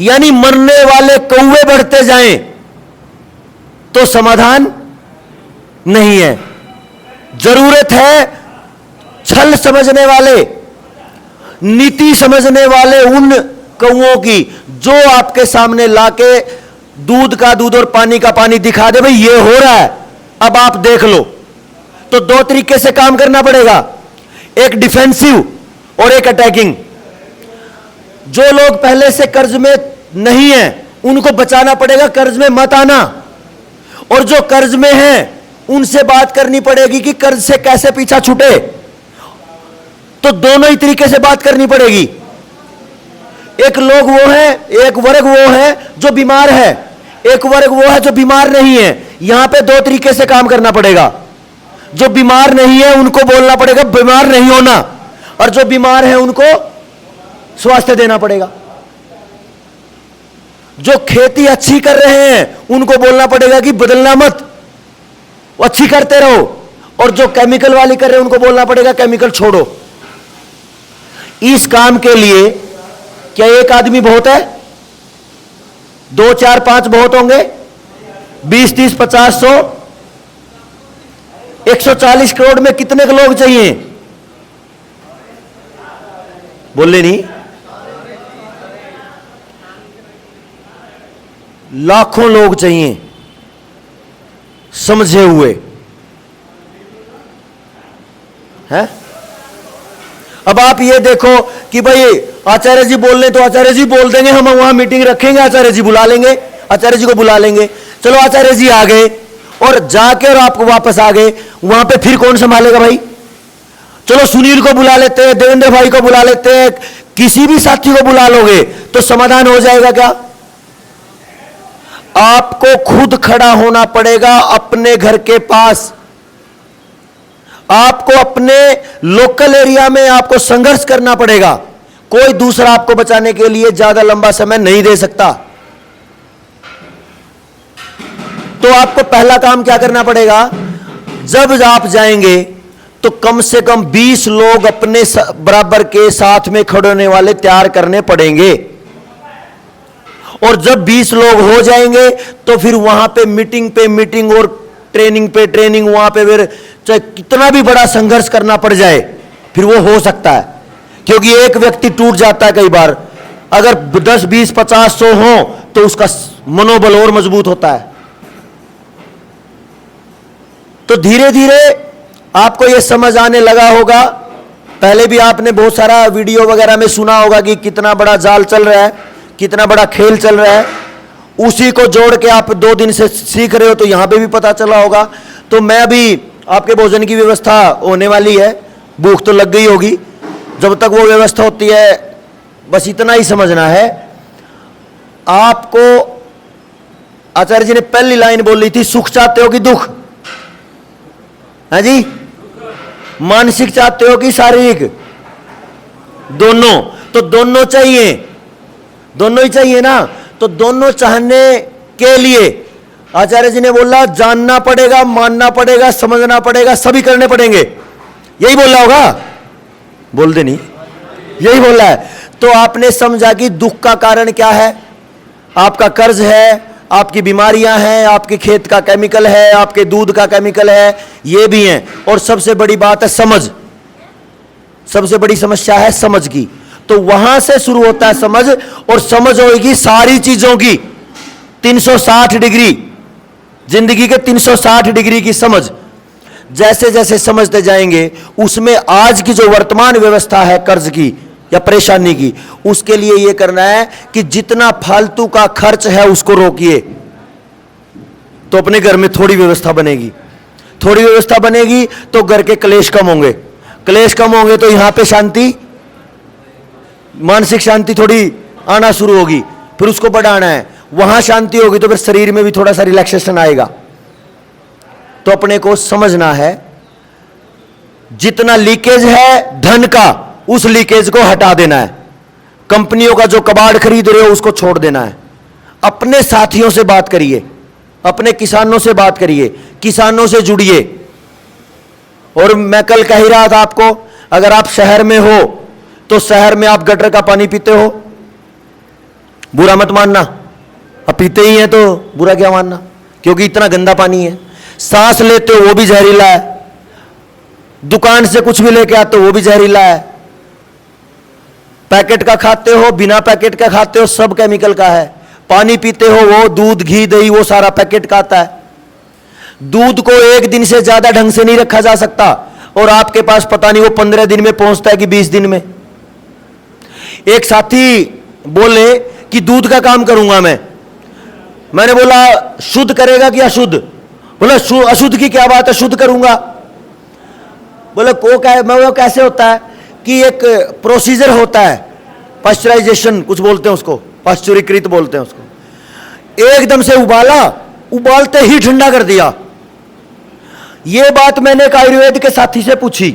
यानी मरने वाले कौवे बढ़ते जाएं, तो समाधान नहीं है। जरूरत है छल समझने वाले, नीति समझने वाले उन कौओं की, जो आपके सामने लाके दूध का दूध और पानी का पानी दिखा दे, भाई ये हो रहा है, अब आप देख लो। तो दो तरीके से काम करना पड़ेगा, एक डिफेंसिव और एक अटैकिंग। जो लोग पहले से कर्ज में नहीं है, उनको बचाना पड़ेगा, कर्ज में मत आना। और जो कर्ज में है, उनसे बात करनी पड़ेगी कि कर्ज से कैसे पीछा छूटे। तो दोनों ही तरीके से बात करनी पड़ेगी। एक लोग वो है, एक वर्ग वो है जो बीमार है, एक वर्ग वो है जो बीमार नहीं है। यहां पे दो तरीके से काम करना पड़ेगा। जो बीमार नहीं है उनको बोलना पड़ेगा बीमार नहीं होना, और जो बीमार है उनको स्वास्थ्य देना पड़ेगा। जो खेती अच्छी कर रहे हैं उनको बोलना पड़ेगा कि बदलना मत, वो अच्छी करते रहो। और जो केमिकल वाली कर रहे हैं उनको बोलना पड़ेगा केमिकल छोड़ो। इस काम के लिए क्या एक आदमी बहुत है? 2, 4, 5 बहुत होंगे? 20, 30, 50, 100, 140 करोड़ में कितने लोग चाहिए? बोले नहीं? लाखों लोग चाहिए समझे हुए हैं। अब आप ये देखो कि भाई आचार्य जी बोल रहे तो आचार्य जी बोल देंगे, हम वहां मीटिंग रखेंगे, आचार्य जी बुला लेंगे, आचार्य जी को बुला लेंगे। चलो आचार्य जी आ गए और जाके और आपको वापस आ गए, वहां पे फिर कौन संभालेगा भाई? चलो सुनील को बुला लेते हैं, देवेंद्र भाई को बुला लेते हैं, किसी भी साथी को बुला लोगे तो समाधान हो जाएगा क्या? आपको खुद खड़ा होना पड़ेगा अपने घर के पास। आपको अपने लोकल एरिया में आपको संघर्ष करना पड़ेगा। कोई दूसरा आपको बचाने के लिए ज्यादा लंबा समय नहीं दे सकता। तो आपको पहला काम क्या करना पड़ेगा? जब आप जाएंगे तो कम से कम 20 लोग अपने बराबर के साथ में खड़े होने वाले तैयार करने पड़ेंगे। और जब 20 लोग हो जाएंगे तो फिर वहां पे मीटिंग और ट्रेनिंग पे ट्रेनिंग, वहां पे फिर चाहे कितना भी बड़ा संघर्ष करना पड़ जाए, फिर वो हो सकता है। क्योंकि एक व्यक्ति टूट जाता है कई बार, अगर 10, 20, 50, 100 हो तो उसका मनोबल और मजबूत होता है। तो धीरे धीरे आपको यह समझ आने लगा होगा। पहले भी आपने बहुत सारा वीडियो वगैरह में सुना होगा कि कितना बड़ा जाल चल रहा है, कितना बड़ा खेल चल रहा है। उसी को जोड़ के आप 2 दिन से सीख रहे हो, तो यहां पे भी पता चला होगा। तो मैं अभी आपके भोजन की व्यवस्था होने वाली है, भूख तो लग गई होगी, जब तक वो व्यवस्था होती है बस इतना ही समझना है आपको। आचार्य जी ने पहली लाइन बोली थी, सुख चाहते हो कि दुख? है जी? मानसिक चाहते हो कि शारीरिक? दोनों। तो दोनों चाहिए, दोनों ही चाहिए ना। तो दोनों चाहने के लिए आचार्य जी ने बोला जानना पड़ेगा, मानना पड़ेगा, समझना पड़ेगा, सभी करने पड़ेंगे। यही बोला होगा? बोल दे नहीं, यही बोला है। तो आपने समझा कि दुख का कारण क्या है? आपका कर्ज है, आपकी बीमारियां हैं, आपके खेत का केमिकल है, आपके दूध का केमिकल है, ये भी है। और सबसे बड़ी बात है समझ। सबसे बड़ी समस्या है समझ की। तो वहां से शुरू होता है समझ, और समझ होगी सारी चीजों की 360 डिग्री, जिंदगी के 360 डिग्री की समझ। जैसे जैसे समझते जाएंगे उसमें आज की जो वर्तमान व्यवस्था है कर्ज की या परेशानी की, उसके लिए यह करना है कि जितना फालतू का खर्च है उसको रोकिए, तो अपने घर में थोड़ी व्यवस्था बनेगी। थोड़ी व्यवस्था बनेगी तो घर के क्लेश कम होंगे, क्लेश कम होंगे तो यहां पे शांति, मानसिक शांति थोड़ी आना शुरू होगी, फिर उसको बढ़ाना है। वहां शांति होगी तो फिर शरीर में भी थोड़ा सा रिलैक्सेशन आएगा। तो अपने को समझना है जितना लीकेज है धन का, उस लीकेज को हटा देना है। कंपनियों का जो कबाड़ खरीद रहे हो उसको छोड़ देना है। अपने साथियों से बात करिए, अपने किसानों से बात करिए, किसानों से जुड़िए। और मैं कल कह ही रहा था आपको, अगर आप शहर में हो तो शहर में आप गटर का पानी पीते हो, बुरा मत मानना। अब पीते ही हैं तो बुरा क्या मानना, क्योंकि इतना गंदा पानी है। सांस लेते हो वो भी जहरीला है, दुकान से कुछ भी लेके आते हो वो भी जहरीला है, पैकेट का खाते हो, बिना पैकेट का खाते हो, सब केमिकल का है। पानी पीते हो वो दूध, घी, दही, वो सारा पैकेट का आता है। दूध को 1 दिन से ज्यादा ढंग से नहीं रखा जा सकता, और आपके पास पता नहीं वो 15 दिन में पहुंचता है कि 20 दिन में। एक साथी बोले कि दूध का काम करूंगा मैंने बोला शुद्ध करेगा कि अशुद्ध? बोला अशुद्ध की क्या बात है, शुद्ध करूंगा। बोले वो कैसे होता है कि एक प्रोसीजर होता है, पाश्चराइजेशन कुछ बोलते हैं उसको, पाश्चुरीकृत बोलते हैं उसको। एकदम से उबाला, उबालते ही ठंडा कर दिया। यह बात मैंने एक आयुर्वेद के साथी से पूछी,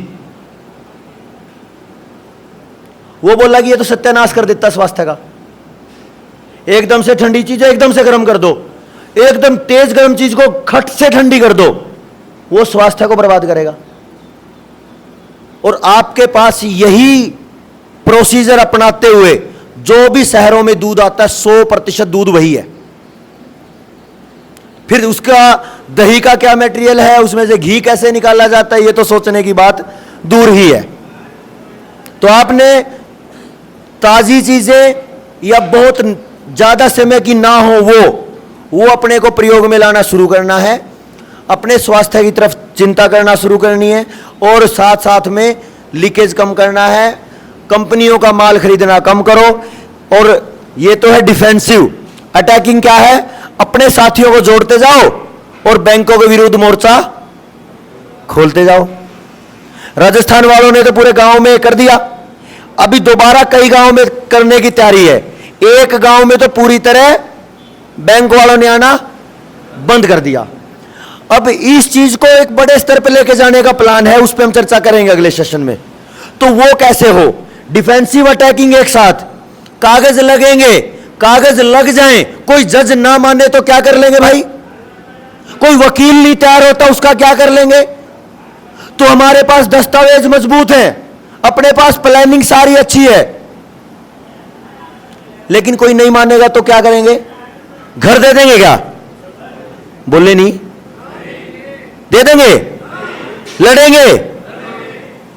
वो बोला कि ये तो सत्यानाश कर देता स्वास्थ्य का। एकदम से ठंडी चीज एकदम से गर्म कर दो, एकदम तेज गर्म चीज को खट से ठंडी कर दो, वो स्वास्थ्य को बर्बाद करेगा। और आपके पास यही प्रोसीजर अपनाते हुए जो भी शहरों में दूध आता है 100% दूध वही है। फिर उसका दही का क्या मटेरियल है, उसमें से घी कैसे निकाला जाता है, ये तो सोचने की बात दूर ही है। तो आपने ताजी चीजें या बहुत ज्यादा समय की ना हो वो अपने को प्रयोग में लाना शुरू करना है। अपने स्वास्थ्य की तरफ चिंता करना शुरू करनी है, और साथ साथ में लीकेज कम करना है। कंपनियों का माल खरीदना कम करो। और ये तो है डिफेंसिव। अटैकिंग क्या है? अपने साथियों को जोड़ते जाओ और बैंकों के विरुद्ध मोर्चा खोलते जाओ। राजस्थान वालों ने तो पूरे गांव में कर दिया, अभी दोबारा कई गांव में करने की तैयारी है। एक गांव में तो पूरी तरह बैंक वालों ने आना बंद कर दिया। अब इस चीज को एक बड़े स्तर पर लेके जाने का प्लान है, उस पर हम चर्चा करेंगे अगले सेशन में। तो वो कैसे हो? डिफेंसिव अटैकिंग एक साथ, कागज लगेंगे, कागज लग जाएं, कोई जज ना माने तो क्या कर लेंगे भाई? कोई वकील नहीं तैयार होता, उसका क्या कर लेंगे? तो हमारे पास दस्तावेज मजबूत हैं, अपने पास प्लानिंग सारी अच्छी है, लेकिन कोई नहीं मानेगा तो क्या करेंगे? घर दे देंगे क्या? बोले नहीं। दे देंगे? लड़ेंगे?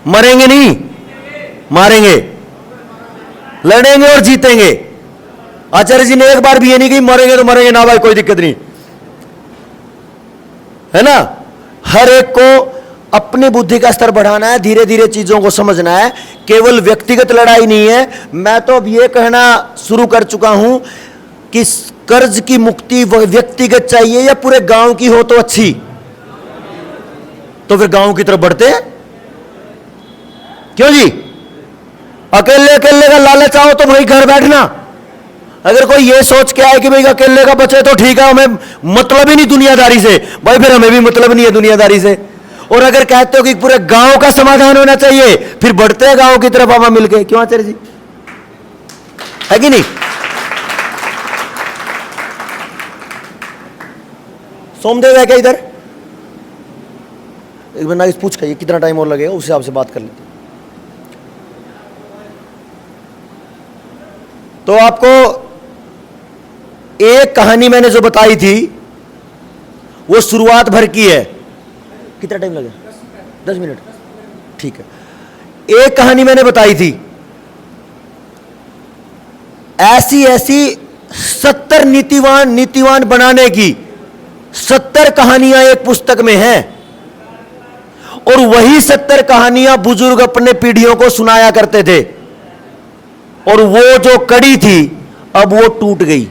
मरेंगे नहीं, मारेंगे, लड़ेंगे और जीतेंगे। आचार्य जी ने एक बार भी ये नहीं कही मरेंगे तो मरेंगे ना भाई, कोई दिक्कत नहीं है ना। हर एक को अपनी बुद्धि का स्तर बढ़ाना है, धीरे धीरे चीजों को समझना है। केवल व्यक्तिगत लड़ाई नहीं है। मैं तो अब ये कहना शुरू कर चुका हूं कि कर्ज की मुक्ति व्यक्तिगत चाहिए या पूरे गांव की हो तो अच्छी, तो फिर गांव की तरफ बढ़ते हैं। क्यों जी? अकेले अकेले का लालच आओ तो भाई घर बैठना। अगर कोई ये सोच के आए कि भाई अकेले का बचे तो ठीक है, हमें मतलब ही नहीं दुनियादारी से, भाई फिर हमें भी मतलब नहीं है दुनियादारी से। और अगर कहते हो कि पूरे गांव का समाधान होना चाहिए, फिर बढ़ते हैं गांव की तरफ हम मिलके। क्यों आचार्य जी? है कि नहीं? सोमदेव है क्या इधर? एक बंदा इस पूछ के कितना टाइम और लगेगा, उस हिसाब से बात कर लेते। तो आपको एक कहानी मैंने जो बताई थी वो शुरुआत भर की है। कितना टाइम लगे? 10 मिनट, ठीक है। एक कहानी मैंने बताई थी, ऐसी ऐसी 70 नीतिवान बनाने की 70 कहानियां एक पुस्तक में हैं। और वही 70 कहानियां बुजुर्ग अपने पीढ़ियों को सुनाया करते थे। और वो जो कड़ी थी अब वो टूट गई।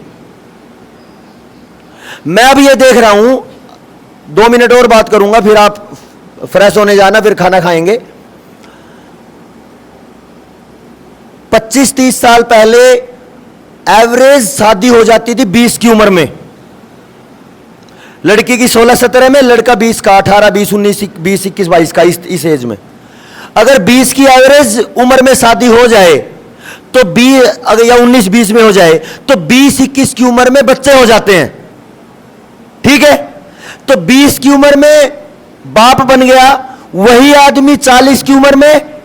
मैं अब ये देख रहा हूं, 2 मिनट और बात करूंगा, फिर आप फ्रेश होने जाना, फिर खाना खाएंगे। 25-30 साल पहले एवरेज शादी हो जाती थी 20 की उम्र में। लड़की की 16-17 में, लड़का 20 का, 18, 20, 19, 20, 21, 22 का, इस एज में। अगर 20 की एवरेज उम्र में शादी हो जाए तो 20 अगर या 19-20 में हो जाए तो 20-21 की उम्र में बच्चे हो जाते हैं। ठीक है? तो 20 की उम्र में बाप बन गया, वही आदमी 40 की उम्र में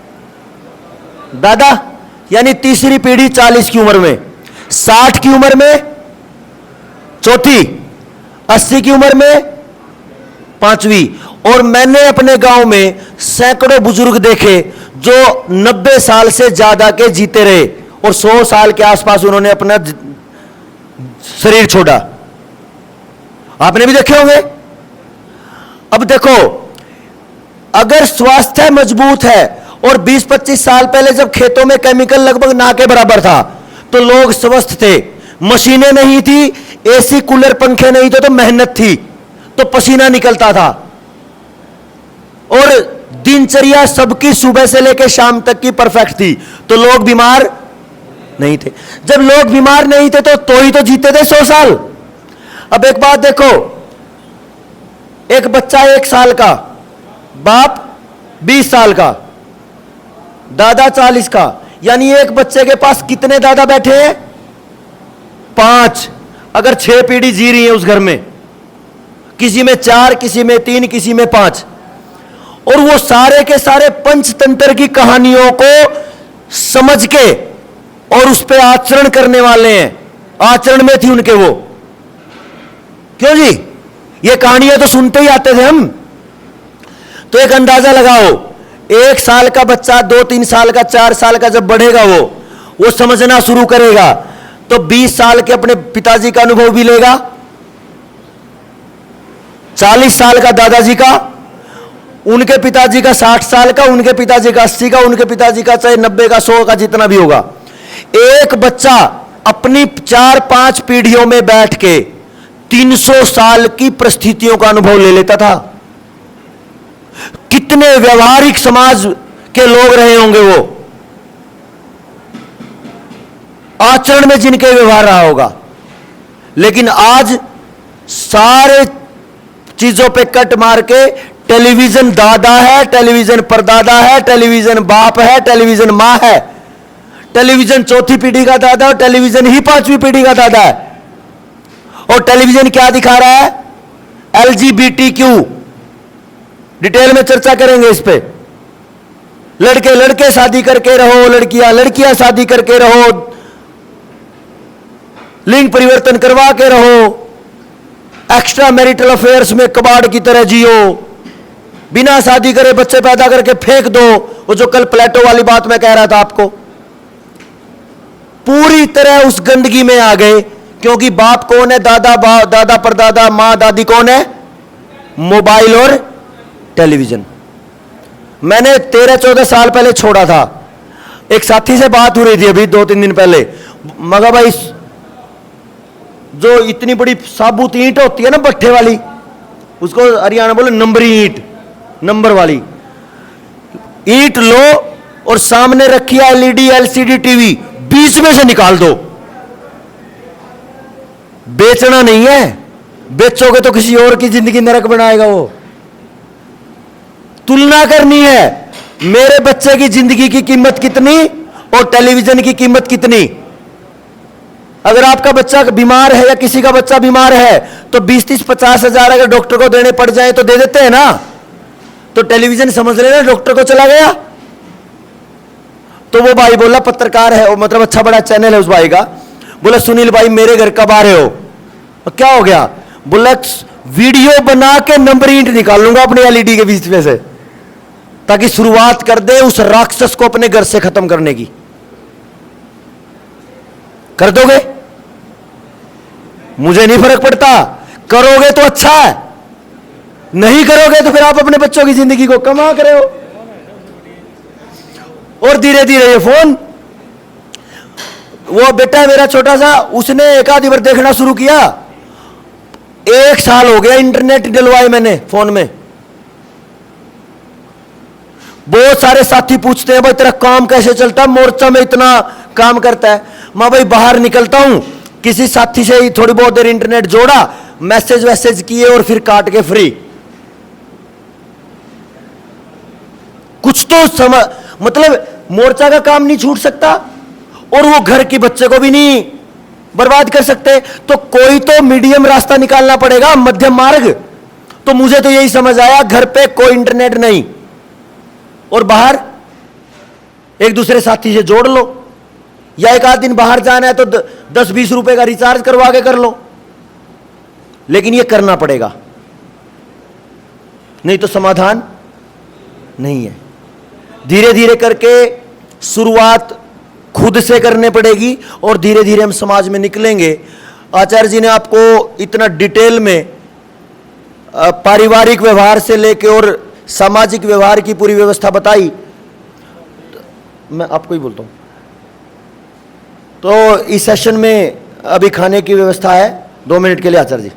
दादा, यानी तीसरी पीढ़ी 40 की उम्र में, 60 की उम्र में चौथी, 80 की उम्र में पांचवी। और मैंने अपने गांव में सैकड़ों बुजुर्ग देखे जो 90 साल से ज्यादा के जीते रहे और 100 साल के आसपास उन्होंने अपना शरीर छोड़ा। आपने भी देखे होंगे। अब देखो, अगर स्वास्थ्य मजबूत है, और 20-25 साल पहले जब खेतों में केमिकल लगभग ना के बराबर था तो लोग स्वस्थ थे, मशीनें नहीं थी, एसी कूलर पंखे नहीं थे, तो मेहनत थी, तो पसीना निकलता था, और दिनचर्या सबकी सुबह से लेकर शाम तक की परफेक्ट थी, तो लोग बीमार नहीं थे। जब लोग बीमार नहीं थे तो ही तो जीते थे 100 साल। अब एक बात देखो, एक बच्चा 1 साल का, बाप 20 साल का, दादा 40 का, यानी एक बच्चे के पास कितने दादा बैठे हैं? 5। अगर 6 पीढ़ी जी रही है उस घर में, किसी में 4, किसी में 3, किसी में 5, और वो सारे के सारे पंचतंत्र की कहानियों को समझ के और उस पर आचरण करने वाले हैं। आचरण में थी उनके वो। क्यों जी? ये कहानियां तो सुनते ही आते थे हम। तो एक अंदाजा लगाओ, 1 साल का बच्चा 2-3 साल का, 4 साल का जब बढ़ेगा वो समझना शुरू करेगा, तो 20 साल के अपने पिताजी का अनुभव भी लेगा, 40 साल का दादाजी का, उनके पिताजी का 60 साल का, उनके पिताजी का 80 का, उनके पिताजी का चाहे 90 का, 100 का, जितना भी होगा। एक बच्चा अपनी 4-5 पीढ़ियों में बैठ के 300 साल की परिस्थितियों का अनुभव ले लेता था। कितने व्यवहारिक समाज के लोग रहे होंगे वो, आचरण में जिनके व्यवहार रहा होगा। लेकिन आज सारे चीजों पे कट मार के टेलीविजन दादा है, टेलीविजन परदादा है, टेलीविजन बाप है, टेलीविजन मां है, टेलीविजन चौथी पीढ़ी का दादा और टेलीविजन ही 5वीं पीढ़ी का दादा है। और टेलीविजन क्या दिखा रहा है? LGBTQ। डिटेल में चर्चा करेंगे इस पे। लड़के लड़के शादी करके रहो, लड़कियां लड़कियां शादी करके रहो, लिंग परिवर्तन करवा के रहो, एक्स्ट्रा मैरिटल अफेयर्स में कबाड़ की तरह जियो, बिना शादी करे बच्चे पैदा करके फेंक दो। वो जो कल प्लेटो वाली बात मैं कह रहा था आपको, पूरी तरह उस गंदगी में आ गए। क्योंकि बाप कौन है? दादा परदादा, मां दादी कौन है? मोबाइल और टेलीविजन। मैंने 13-14 साल पहले छोड़ा था। एक साथी से बात हो रही थी अभी 2-3 दिन पहले, मगर भाई जो इतनी बड़ी साबुत ईंट होती है ना भट्ठे वाली, उसको हरियाणा बोले नंबरी ईंट, नंबर वाली ईंट लो और सामने रखी एलईडी एलसीडी टीवी, बीच में से निकाल दो। बेचना नहीं है, बेचोगे तो किसी और की जिंदगी नरक बनाएगा वो। तुलना करनी है, मेरे बच्चे की जिंदगी की कीमत कितनी और टेलीविजन की कीमत कितनी। अगर आपका बच्चा बीमार है या किसी का बच्चा बीमार है तो 20-30-50 हजार अगर डॉक्टर को देने पड़ जाए तो दे देते हैं ना। तो टेलीविजन समझ लेना डॉक्टर को चला गया। तो वो भाई बोला, पत्रकार है, मतलब अच्छा बड़ा चैनल है उस भाई का, बोला सुनील भाई मेरे घर कब आ रहे हो? क्या हो गया? बोला वीडियो बना के नंबर ईंट निकाल लूंगा अपने एलईडी के बीच में से, ताकि शुरुआत कर दे उस राक्षस को अपने घर से खत्म करने की। कर दोगे? मुझे नहीं फर्क पड़ता, करोगे तो अच्छा है, नहीं करोगे तो फिर आप अपने बच्चों की जिंदगी को कमा कर रहे हो। और धीरे धीरे ये फोन, वो बेटा मेरा छोटा सा, उसने एक आधी बार देखना शुरू किया, 1 साल हो गया इंटरनेट डलवाए मैंने फोन में। बहुत सारे साथी पूछते हैं भाई तेरा काम कैसे चलता है, मोर्चा में इतना काम करता है। मैं भाई बाहर निकलता हूं, किसी साथी से ही थोड़ी बहुत देर इंटरनेट जोड़ा, मैसेज वैसेज किए और फिर काट के फ्री। कुछ तो मतलब मोर्चा का काम नहीं छूट सकता और वो घर के बच्चे को भी नहीं बर्बाद कर सकते। तो कोई तो मीडियम रास्ता निकालना पड़ेगा, मध्यम मार्ग। तो मुझे तो यही समझ आया, घर पे कोई इंटरनेट नहीं और बाहर एक दूसरे साथी से जोड़ लो, या एक आध दिन बाहर जाना है तो 10-20 रुपए का रिचार्ज करवा के कर लो। लेकिन ये करना पड़ेगा, नहीं तो समाधान नहीं है। धीरे धीरे करके शुरुआत खुद से करनी पड़ेगी और धीरे धीरे हम समाज में निकलेंगे। आचार्य जी ने आपको इतना डिटेल में पारिवारिक व्यवहार से लेकर और सामाजिक व्यवहार की पूरी व्यवस्था बताई। मैं आपको ही बोलता हूं, तो इस सेशन में अभी खाने की व्यवस्था है, 2 मिनट के लिए आचार्य जी।